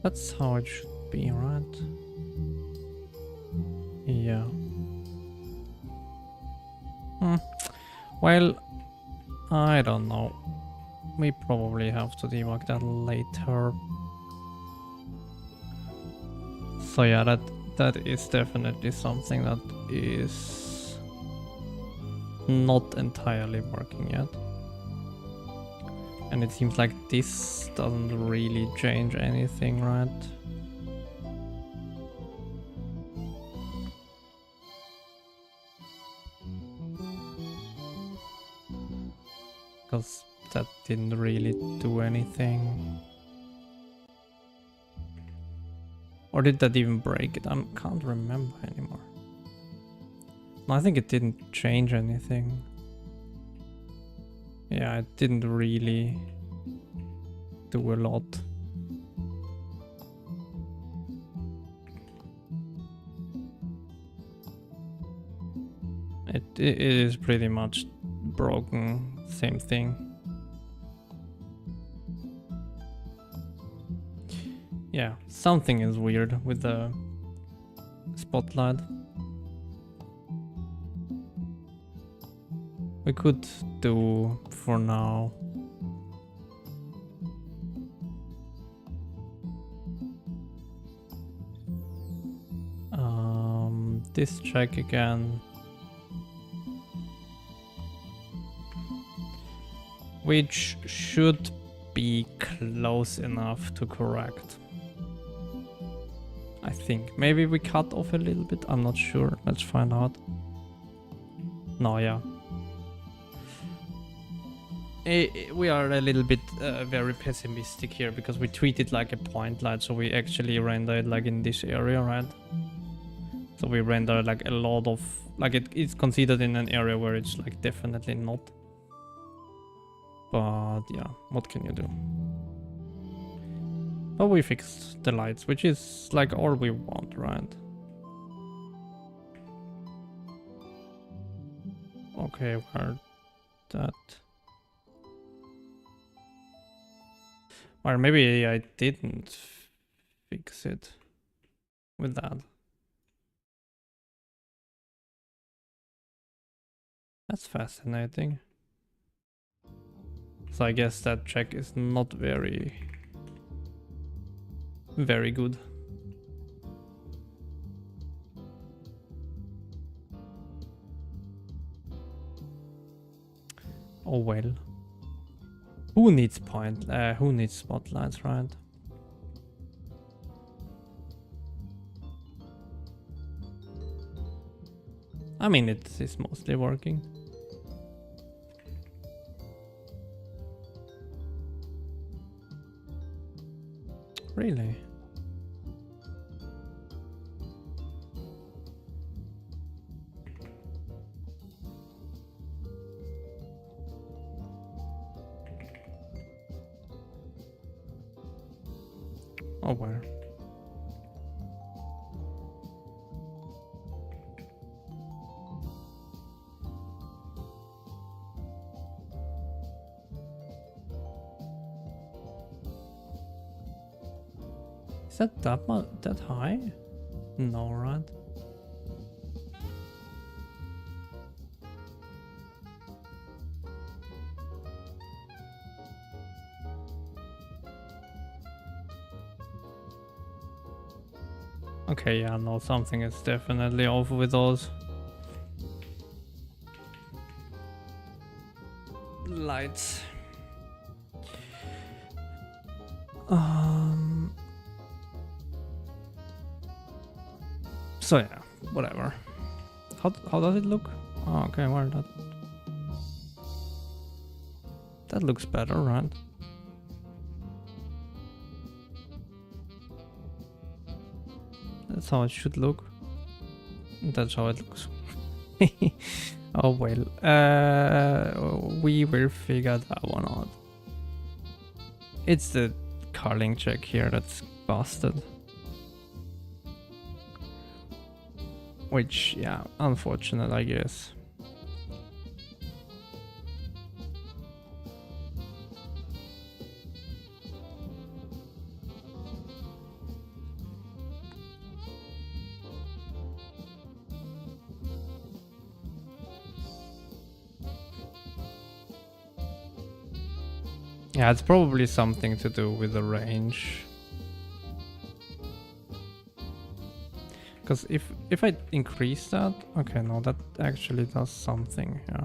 That's how it should be, right? Yeah. Well, I don't know. We probably have to debug that later. So yeah, that is definitely something that is not entirely working yet. And it seems like this doesn't really change anything, right? Because that didn't really do anything. Or did that even break it? I can't remember anymore. No, I think it didn't change anything. Yeah, it didn't really do a lot. It is pretty much broken, same thing. Yeah, something is weird with the spotlight. We could do for now. This check again. Which should be close enough to correct. I think. Maybe we cut off a little bit, I'm not sure. Let's find out. No, yeah. We are a little bit very pessimistic here because we treat it like a point light, so we actually render it like in this area, right? So we render like a lot of, like it's considered in an area where it's like definitely not. But yeah, what can you do? But we fixed the lights, which is like all we want, right? Okay, where that? Or maybe I didn't fix it with that. That's fascinating. So I guess that check is not very good. Oh well. Who needs spotlights, right? I mean, it is mostly working. Really? Oh well. Is that high? No, right? Okay, yeah, no, something is definitely off with those lights. So yeah, whatever. How does it look? Oh, okay, well that looks better, right? That's how it should look. That's how it looks. Oh well. We will figure that one out. It's the culling check here that's busted. Which, yeah, unfortunate, I guess. Yeah, it's probably something to do with the range. Because if I increase that, okay, no, that actually does something, yeah.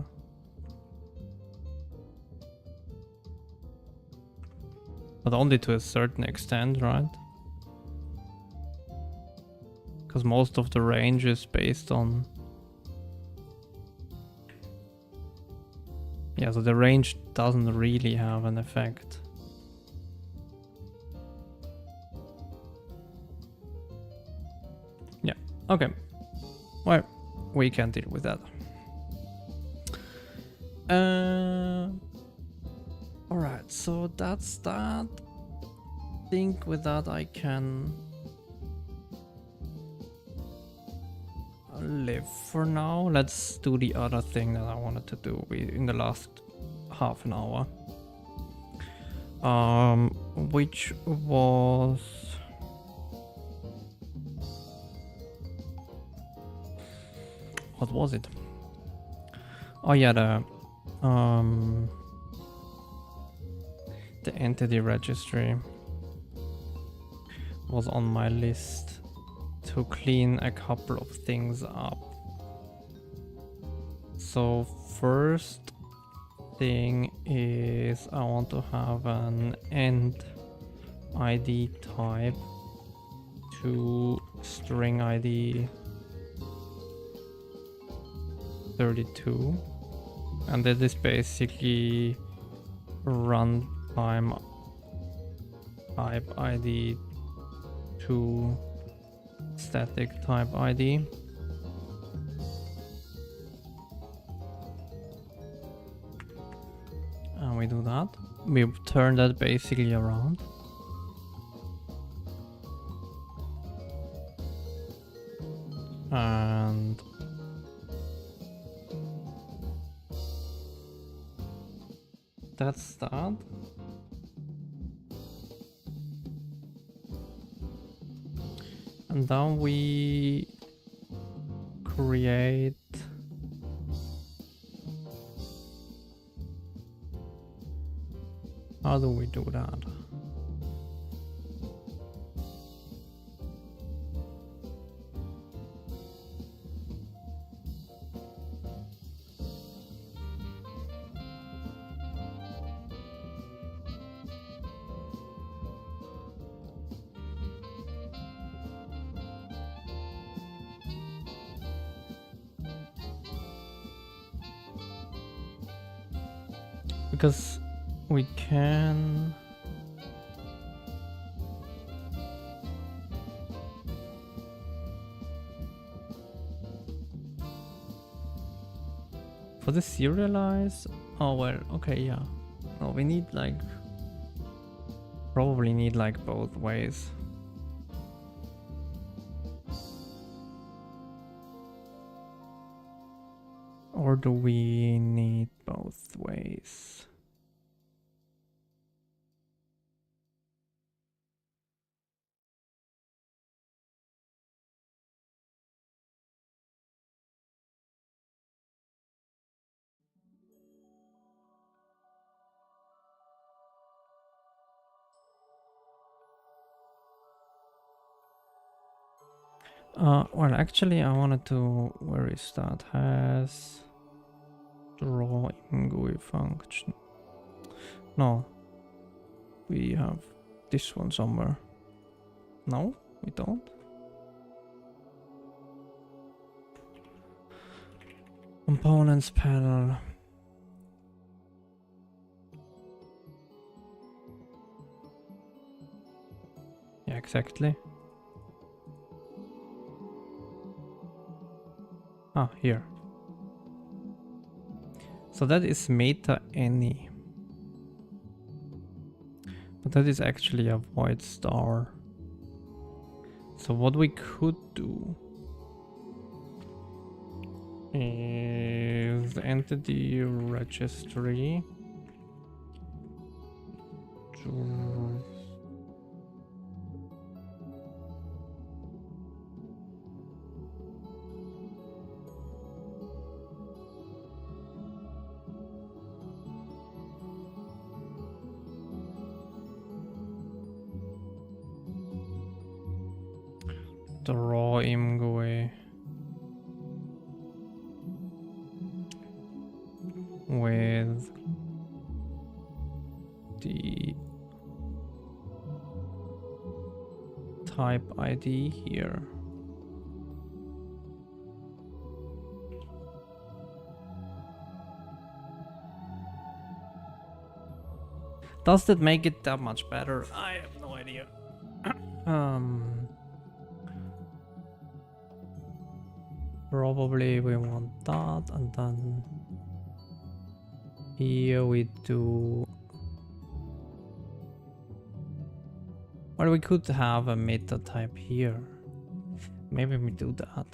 But only to a certain extent, right? Because most of the range is based on... Yeah, so the range doesn't really have an effect. Yeah, okay. Well, we can deal with that. Alright, so that's that. I think with that I can live for now. Let's do the other thing that I wanted to do in the last half an hour. Which was... What was it? Oh yeah, the entity registry was on my list to clean a couple of things up. So first thing is I want to have an end ID type to string ID 32, and that is basically runtime type ID to static type ID. And we do that. We turn that basically around. And that's that. And then we create how do we do that? Because we can for the serialize. Oh well, okay, yeah. No, we need like probably need like both ways. Or do we need both ways? Well, actually, I wanted to. Where is that? Has draw in GUI function. No, we have this one somewhere. No, we don't. Components panel. Yeah, exactly. Ah, here. So that is meta any. But that is actually a void star. So what we could do is the entity registry. Draw imgui with the type ID here. Does that make it that much better? I have no idea. Probably we want that, and then here we do. Well, we could have a meta type here. Maybe we do that.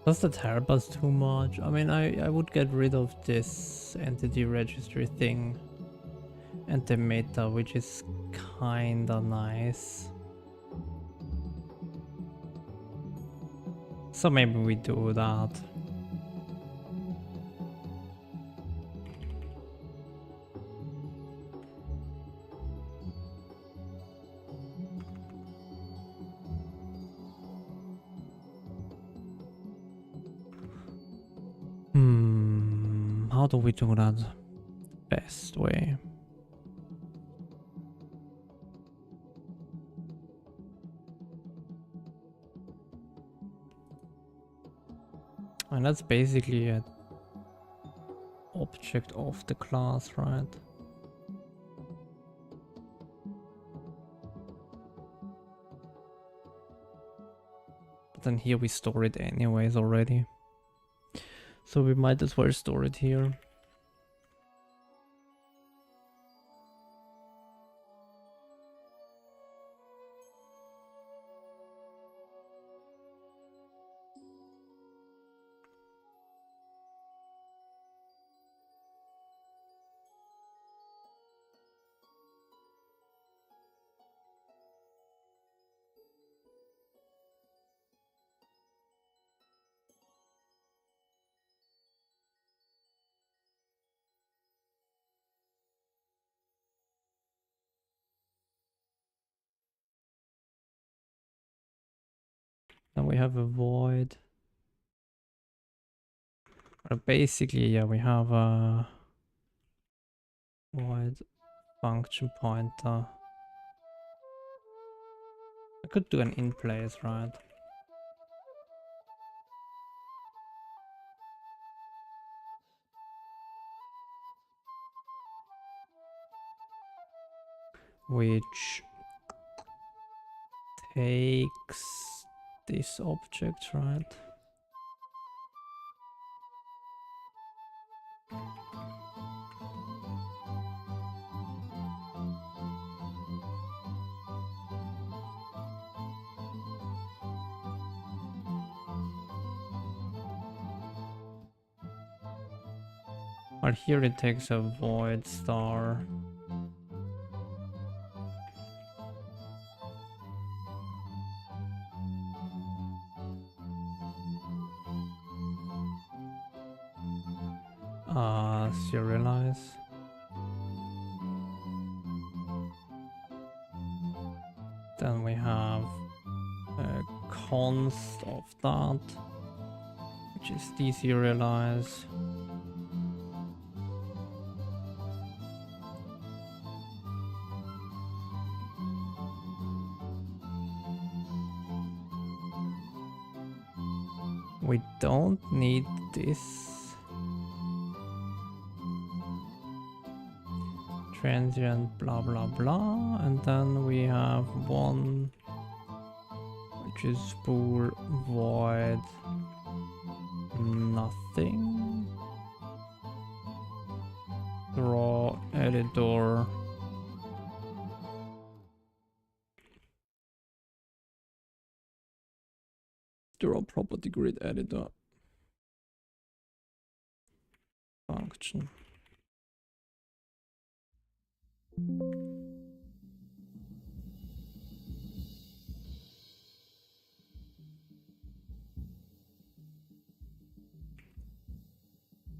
Does that help us too much? I mean, I would get rid of this entity registry thing and the meta, which is kinda nice. So maybe we do that. How do we do that best way? And that's basically an object of the class, right? But then here we store it anyways already. So we might as well store it here. Then we have a void. Basically, yeah, we have a void function pointer. I could do an in place, right? Which takes this object, right? But here it takes a void star. Serialize. Then we have a const of that, which is deserialize. We don't need this. Transient blah blah blah, and then we have one which is spool void nothing. Draw editor. Draw property grid editor function.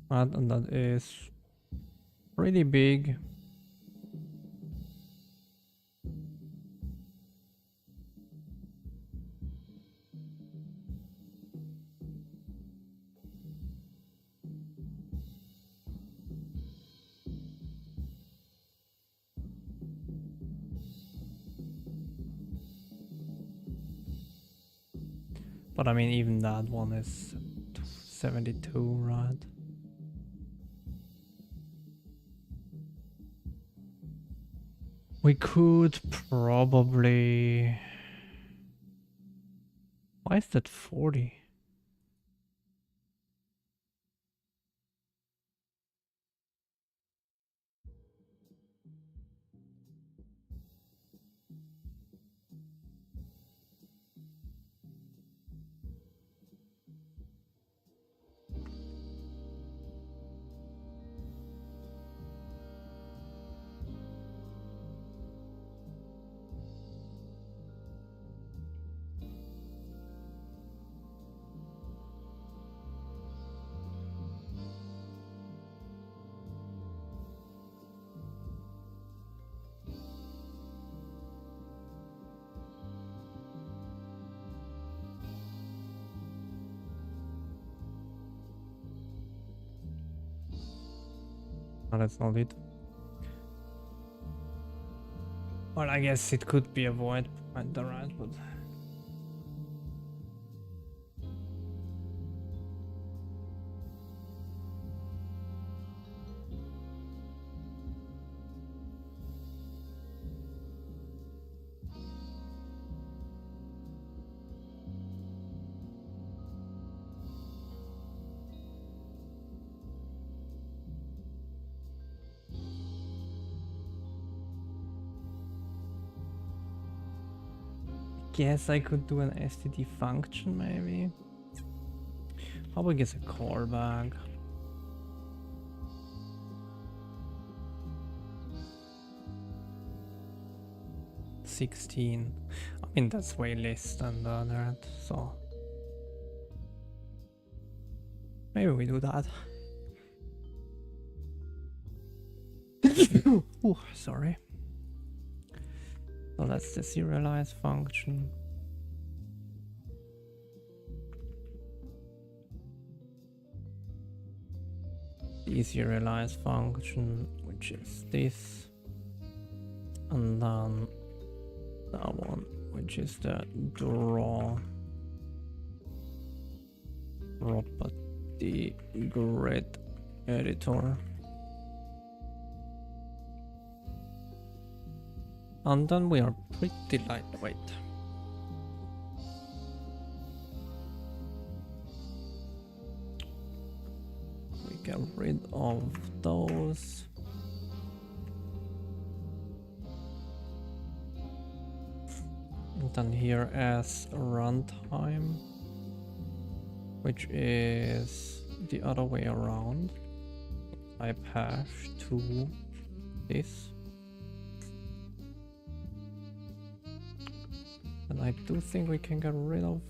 Right, and that is pretty big. But I mean, even that one is 72, right? We could probably... Why is that 40? Oh, that's not it. Well, I guess it could be a void pointer, right? But guess I could do an std function maybe. How big is a callback? $16. I mean, that's way less than the other, so maybe we do that. Ooh, sorry. So that's the serialize function. The serialize function, which is this, and then that one, which is the draw property grid editor. And then we are pretty lightweight. We get rid of those. And then here as runtime, which is the other way around. Type hash to this. And I do think we can get rid of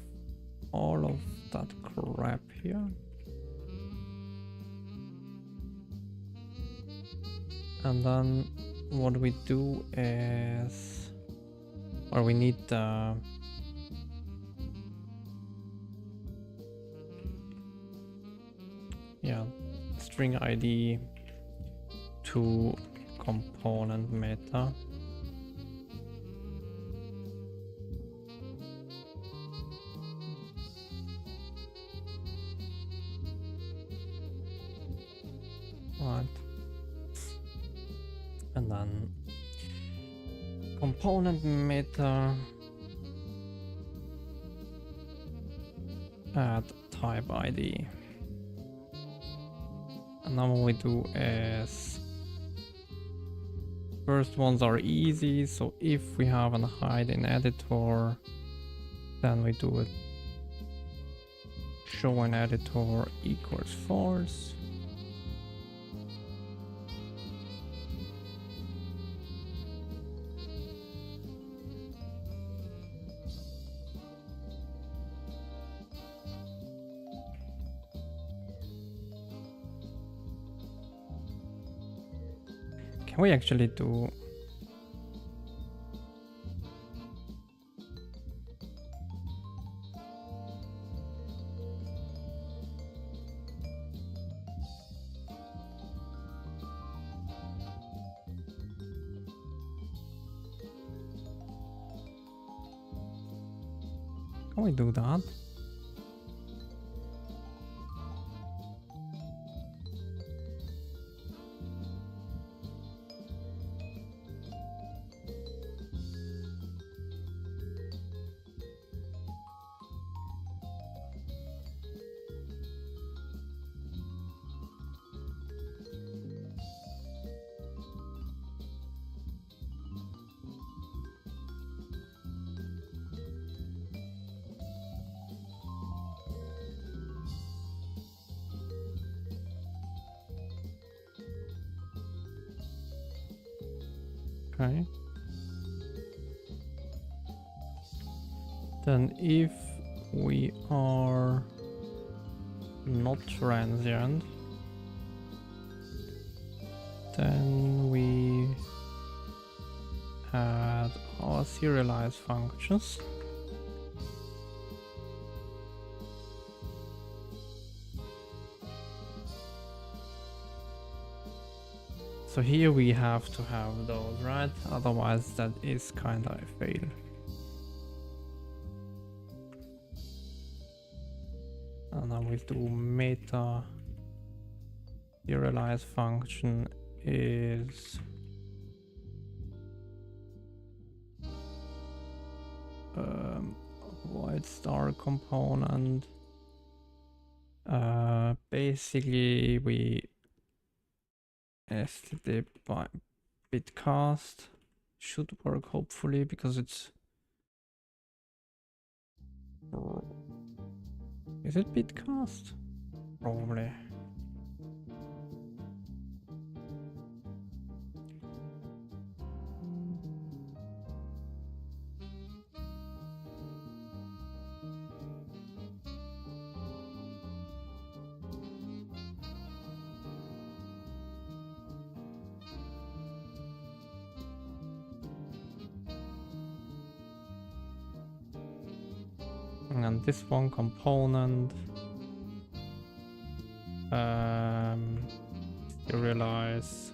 all of that crap here. And then what we do is, or we need the string ID to component meta. Right. And then component meta add type ID. And now what we do is, first ones are easy, so if we have a hide in editor, then we do it show in editor equals false. Can we actually do that? Okay. Then if we are not transient, then we add our serialize functions. So here we have to have those, right? Otherwise that is kind of a fail. And then we do meta serialize function is void star component. Basically we std by bitcast should work hopefully, because it's Is it bitcast? Probably. And this one component serialize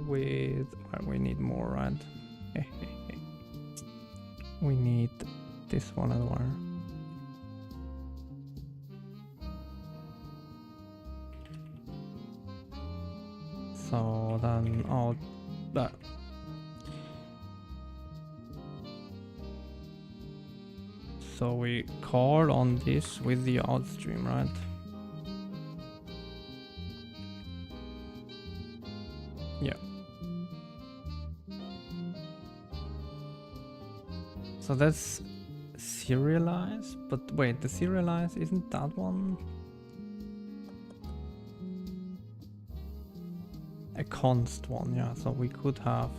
with we need more, right? We need this one as well. So then out that. So we call on this with the outstream, right? Yeah. So that's serialize, but wait, the serialize isn't that one a const one? Yeah, so we could have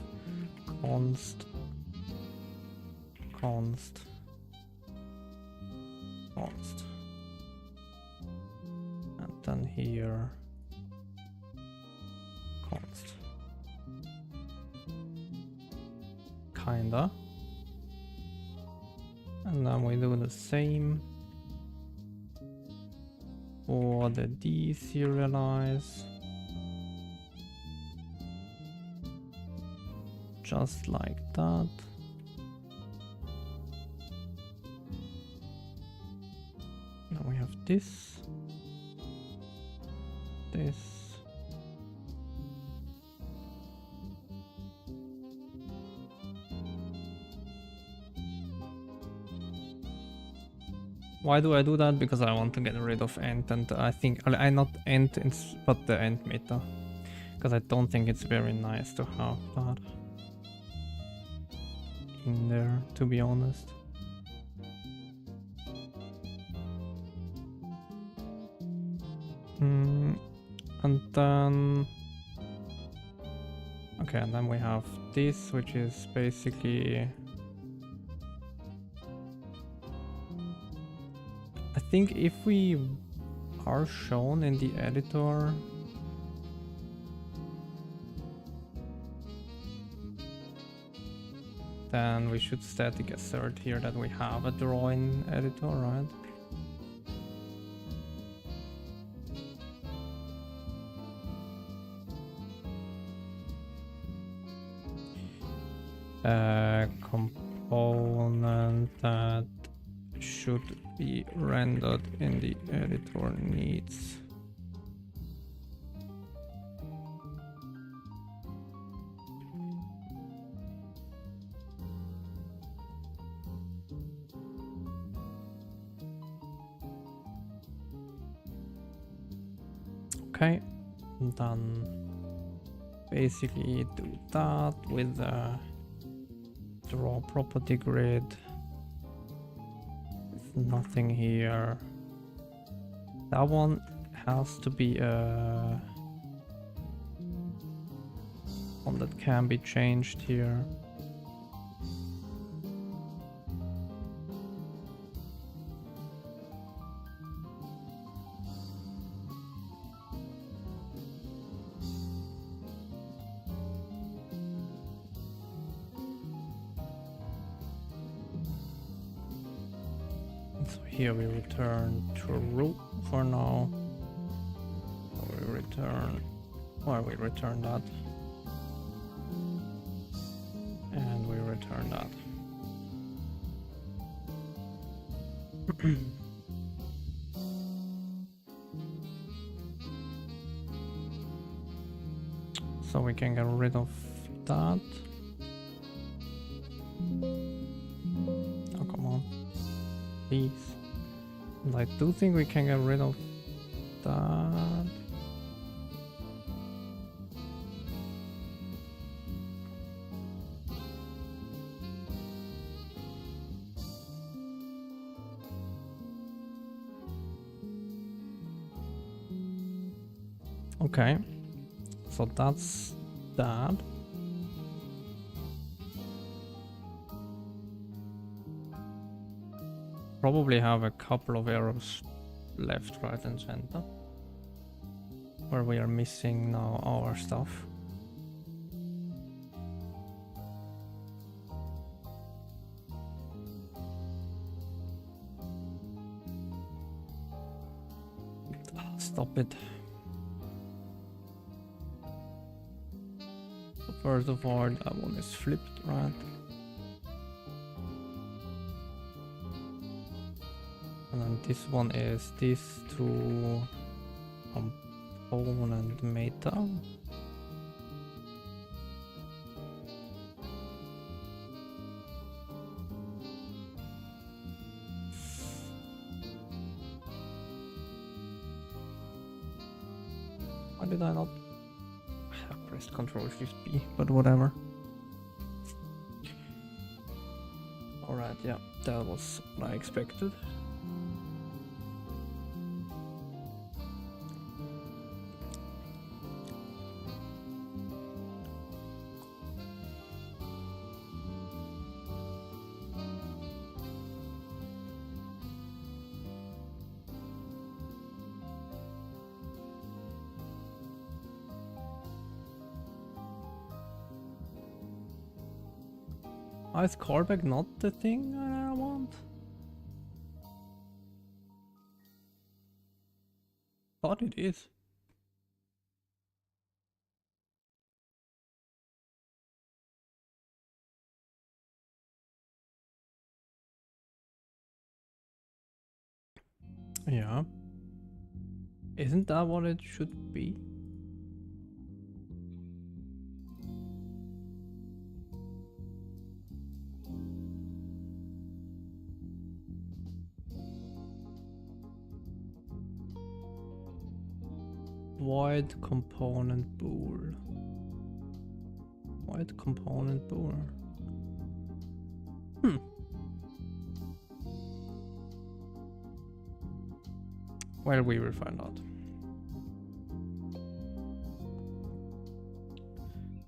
const, and then here const, kinda, and then we do the same for the deserialize, just like that. Now we have this. Why do I do that? Because I want to get rid of end, and I think I not end, but the end meter, because I don't think it's very nice to have that in there, to be honest. And then okay, and then we have this, which is basically, I think if we are shown in the editor, then we should static assert here that we have a drawing editor, right? Component that should be rendered in the editor needs okay, and then basically do that with the draw property grid. Nothing here. That one has to be one that can be changed here. Here we return true for now. We return, or we return that, and we return that. So we can get rid of that. Oh, come on, please. And I do think we can get rid of that. Okay, so that's that. Probably have a couple of arrows left, right, and center where we are missing now our stuff. Stop it. So first of all, that one is flipped, right? And then this one is these two component meta. Why did I not? I pressed Ctrl Shift B, but whatever. Alright, yeah, that was what I expected. Is callback not the thing I want? Thought it is. Yeah. Isn't that what it should be? Void component bool. Void component bool. Well, we will find out.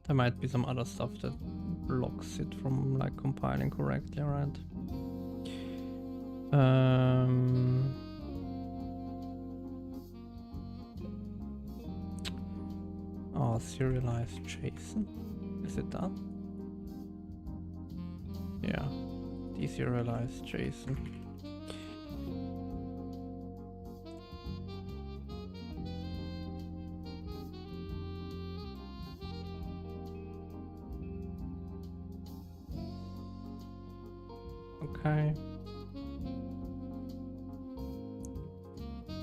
There might be some other stuff that blocks it from like compiling correctly, right? Oh, serialized JSON. Is it that? Yeah, deserialized JSON. Okay.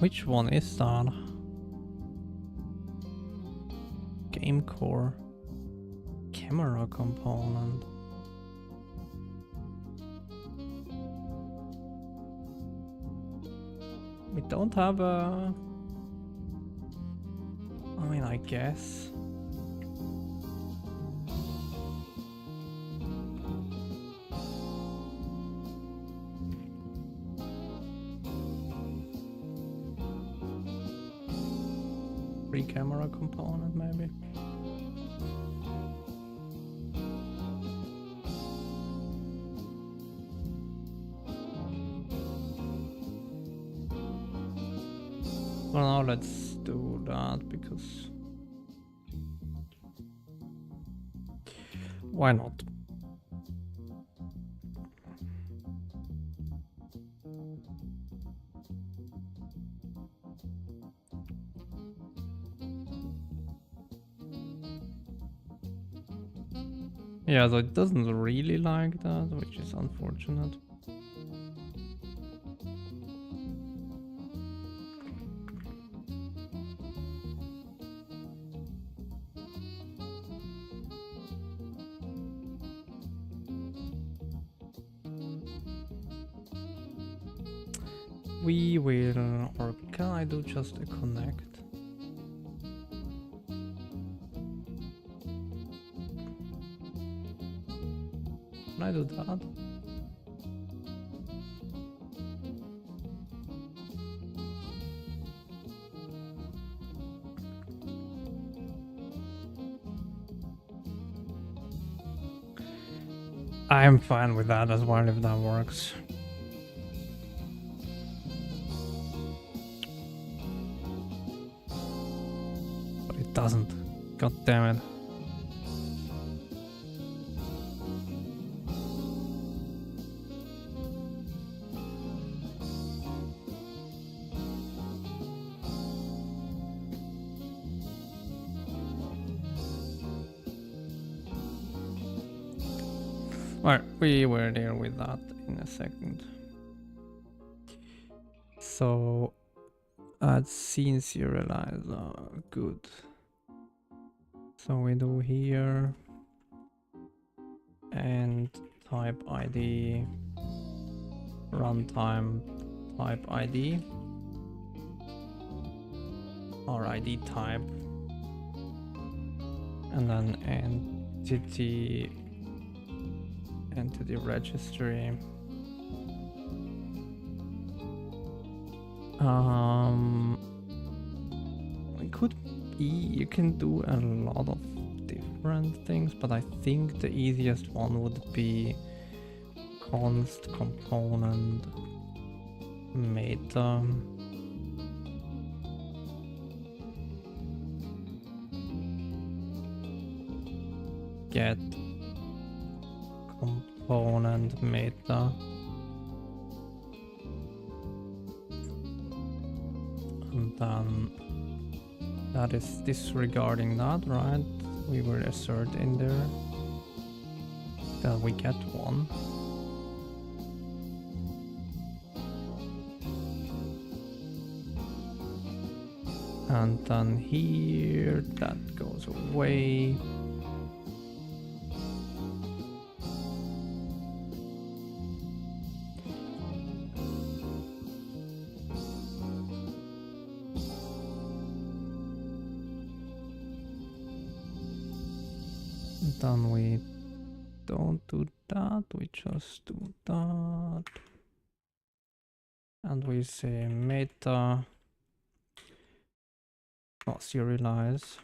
Which one is that? Game core. Camera component. We don't have a... I mean, I guess. Free camera component, maybe. Well, now let's do that because why not? Yeah, so it doesn't really like that, which is unfortunate. We will, or can I do just a connect? Can I do that? I'm fine with that as well if that works. But it doesn't. God damn it. Alright, we will deal with that in a second. So, add scene serializer, good. So we do here, and type ID, runtime type ID, or ID type, and then entity registry. It could be, you can do a lot of different things, but I think the easiest one would be const component meta. Get component meta. And then that is disregarding that, right? We will assert in there that we get one. And then here, that goes away. Then we don't do that, we just do that. And we say meta, serialize.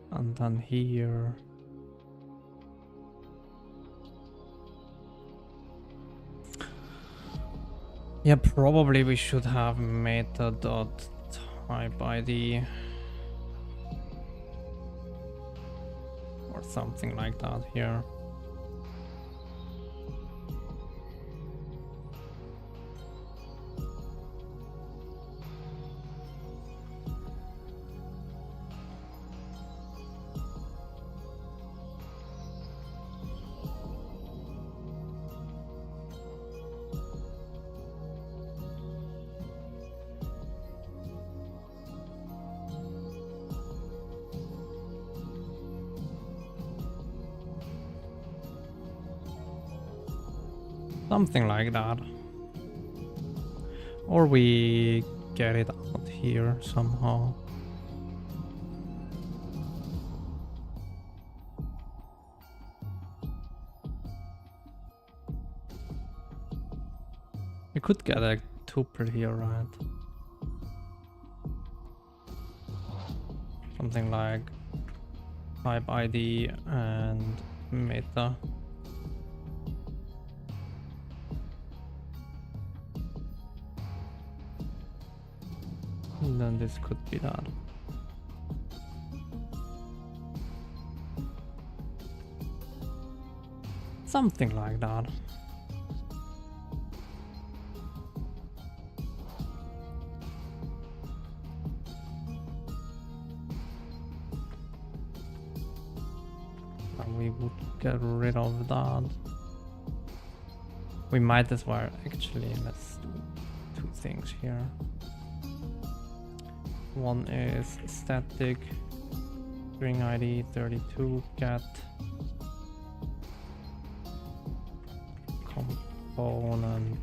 And then here, yeah, probably we should have meta.type ID or something like that here. Something like that. Or we get it out here somehow. We could get a tuple here, right? Something like type ID and meta. And then this could be that. Something like that. And we would get rid of that. We might as well, actually, let's do two things here. One is static string ID 32 get component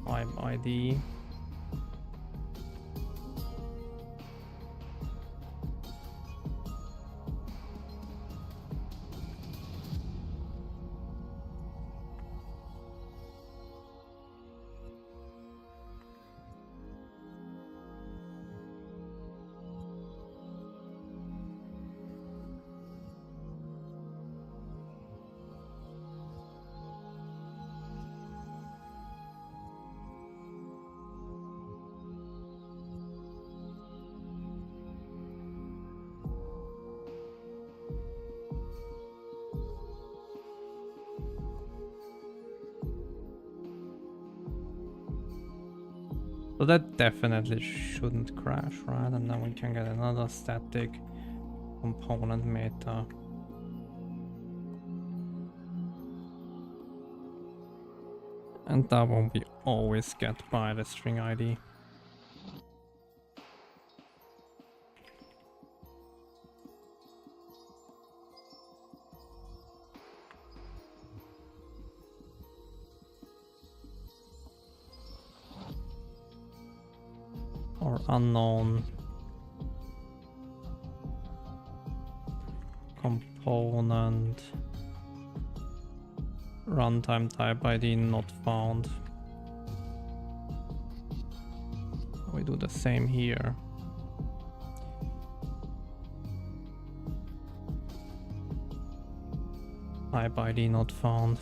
type ID. So that definitely shouldn't crash, right? And then we can get another static component meta. And that one we always get by the string ID. Or unknown component runtime type ID not found. We do the same here. Type ID not found.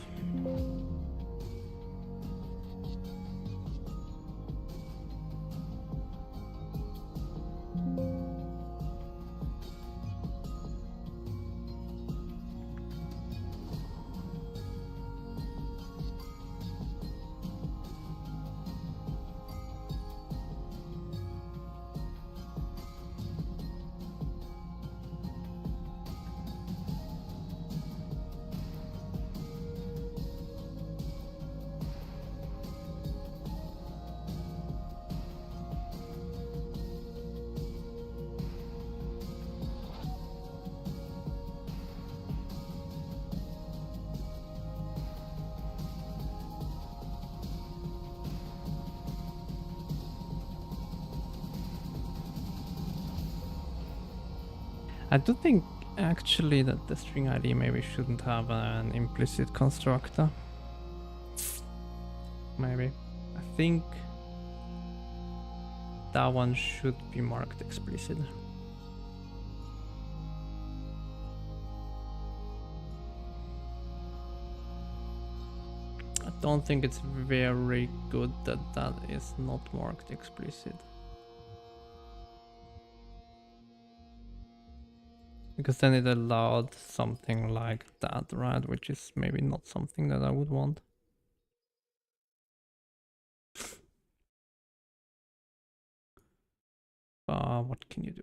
I do think actually that the string ID maybe shouldn't have an implicit constructor. Maybe. I think that one should be marked explicit. I don't think it's very good that that is not marked explicit. Because then it allowed something like that, right? Which is maybe not something that I would want. What can you do?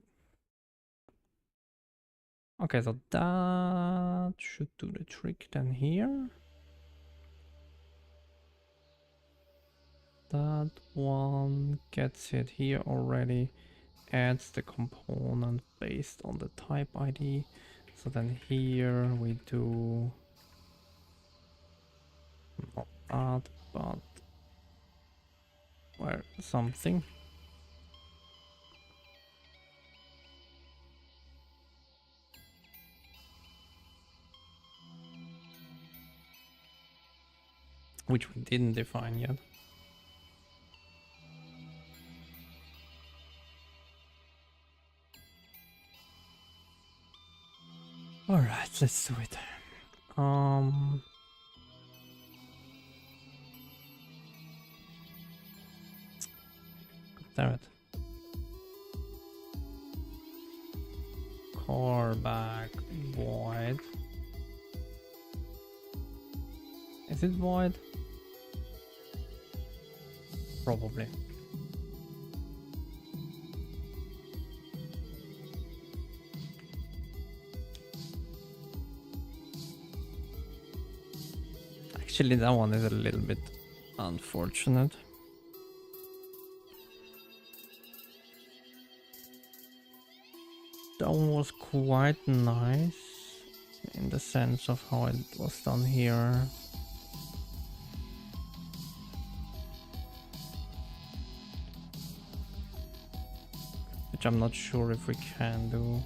Okay, so that should do the trick then here. That one gets it here already, adds the component based on the type ID. So then here we do not that, but where something. Which we didn't define yet. All right, let's do it. Damn it. Callback void. Is it void? Probably. Actually, that one is a little bit unfortunate. That one was quite nice in the sense of how it was done here. Which I'm not sure if we can do.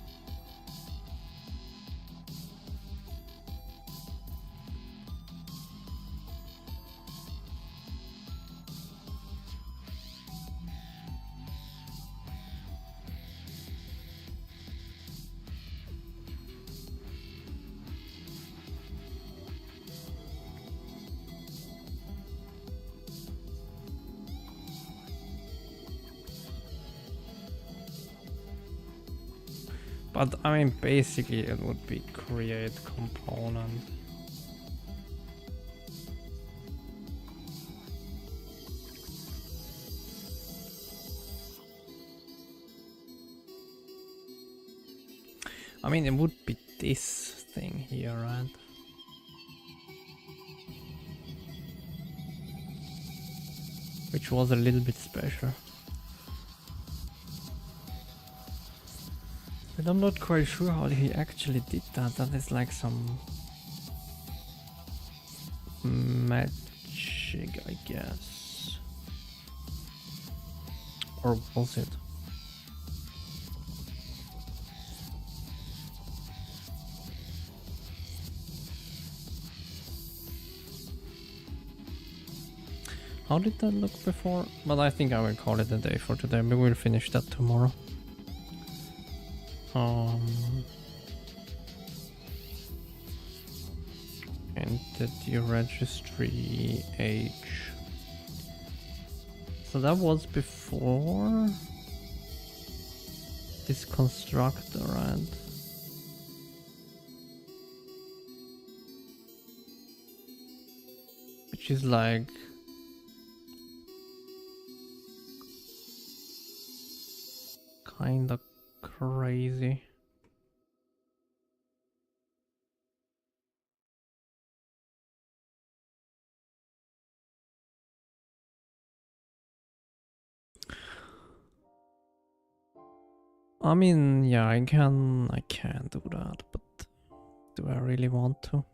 But I mean, basically it would be create component. I mean, it would be this thing here, right? Which was a little bit special. But I'm not quite sure how he actually did that. That is like some magic, I guess. Or was it? How did that look before? But I think I will call it a day for today. We will finish that tomorrow. Entity registry H. So that was before this constructor, right? Which is like kinda crazy. I mean, yeah, I can do that, but do I really want to?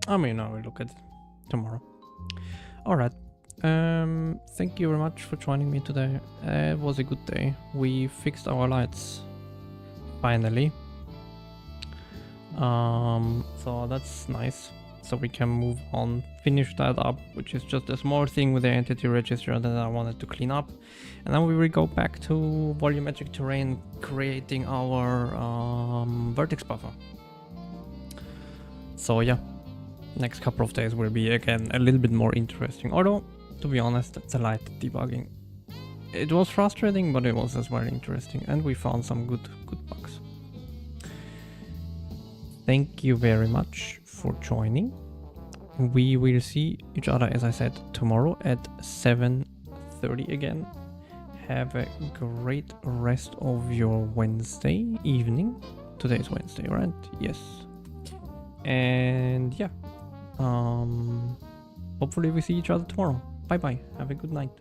I mean, I will look at it tomorrow. Alright. Thank you very much for joining me today. It was a good day. We fixed our lights. Finally. So that's nice. So we can move on, finish that up, which is just a small thing with the entity register that I wanted to clean up. And then we will go back to volumetric terrain, creating our vertex buffer. So yeah. Next couple of days will be again a little bit more interesting, although to be honest, it's a light debugging. It was frustrating, but it was as well interesting, and we found some good bugs. Thank you very much for joining. We will see each other, as I said, tomorrow at 7:30 again. Have a great rest of your Wednesday evening. Today's Wednesday, right? Yes. And yeah. Hopefully we see each other tomorrow. Bye bye. Have a good night.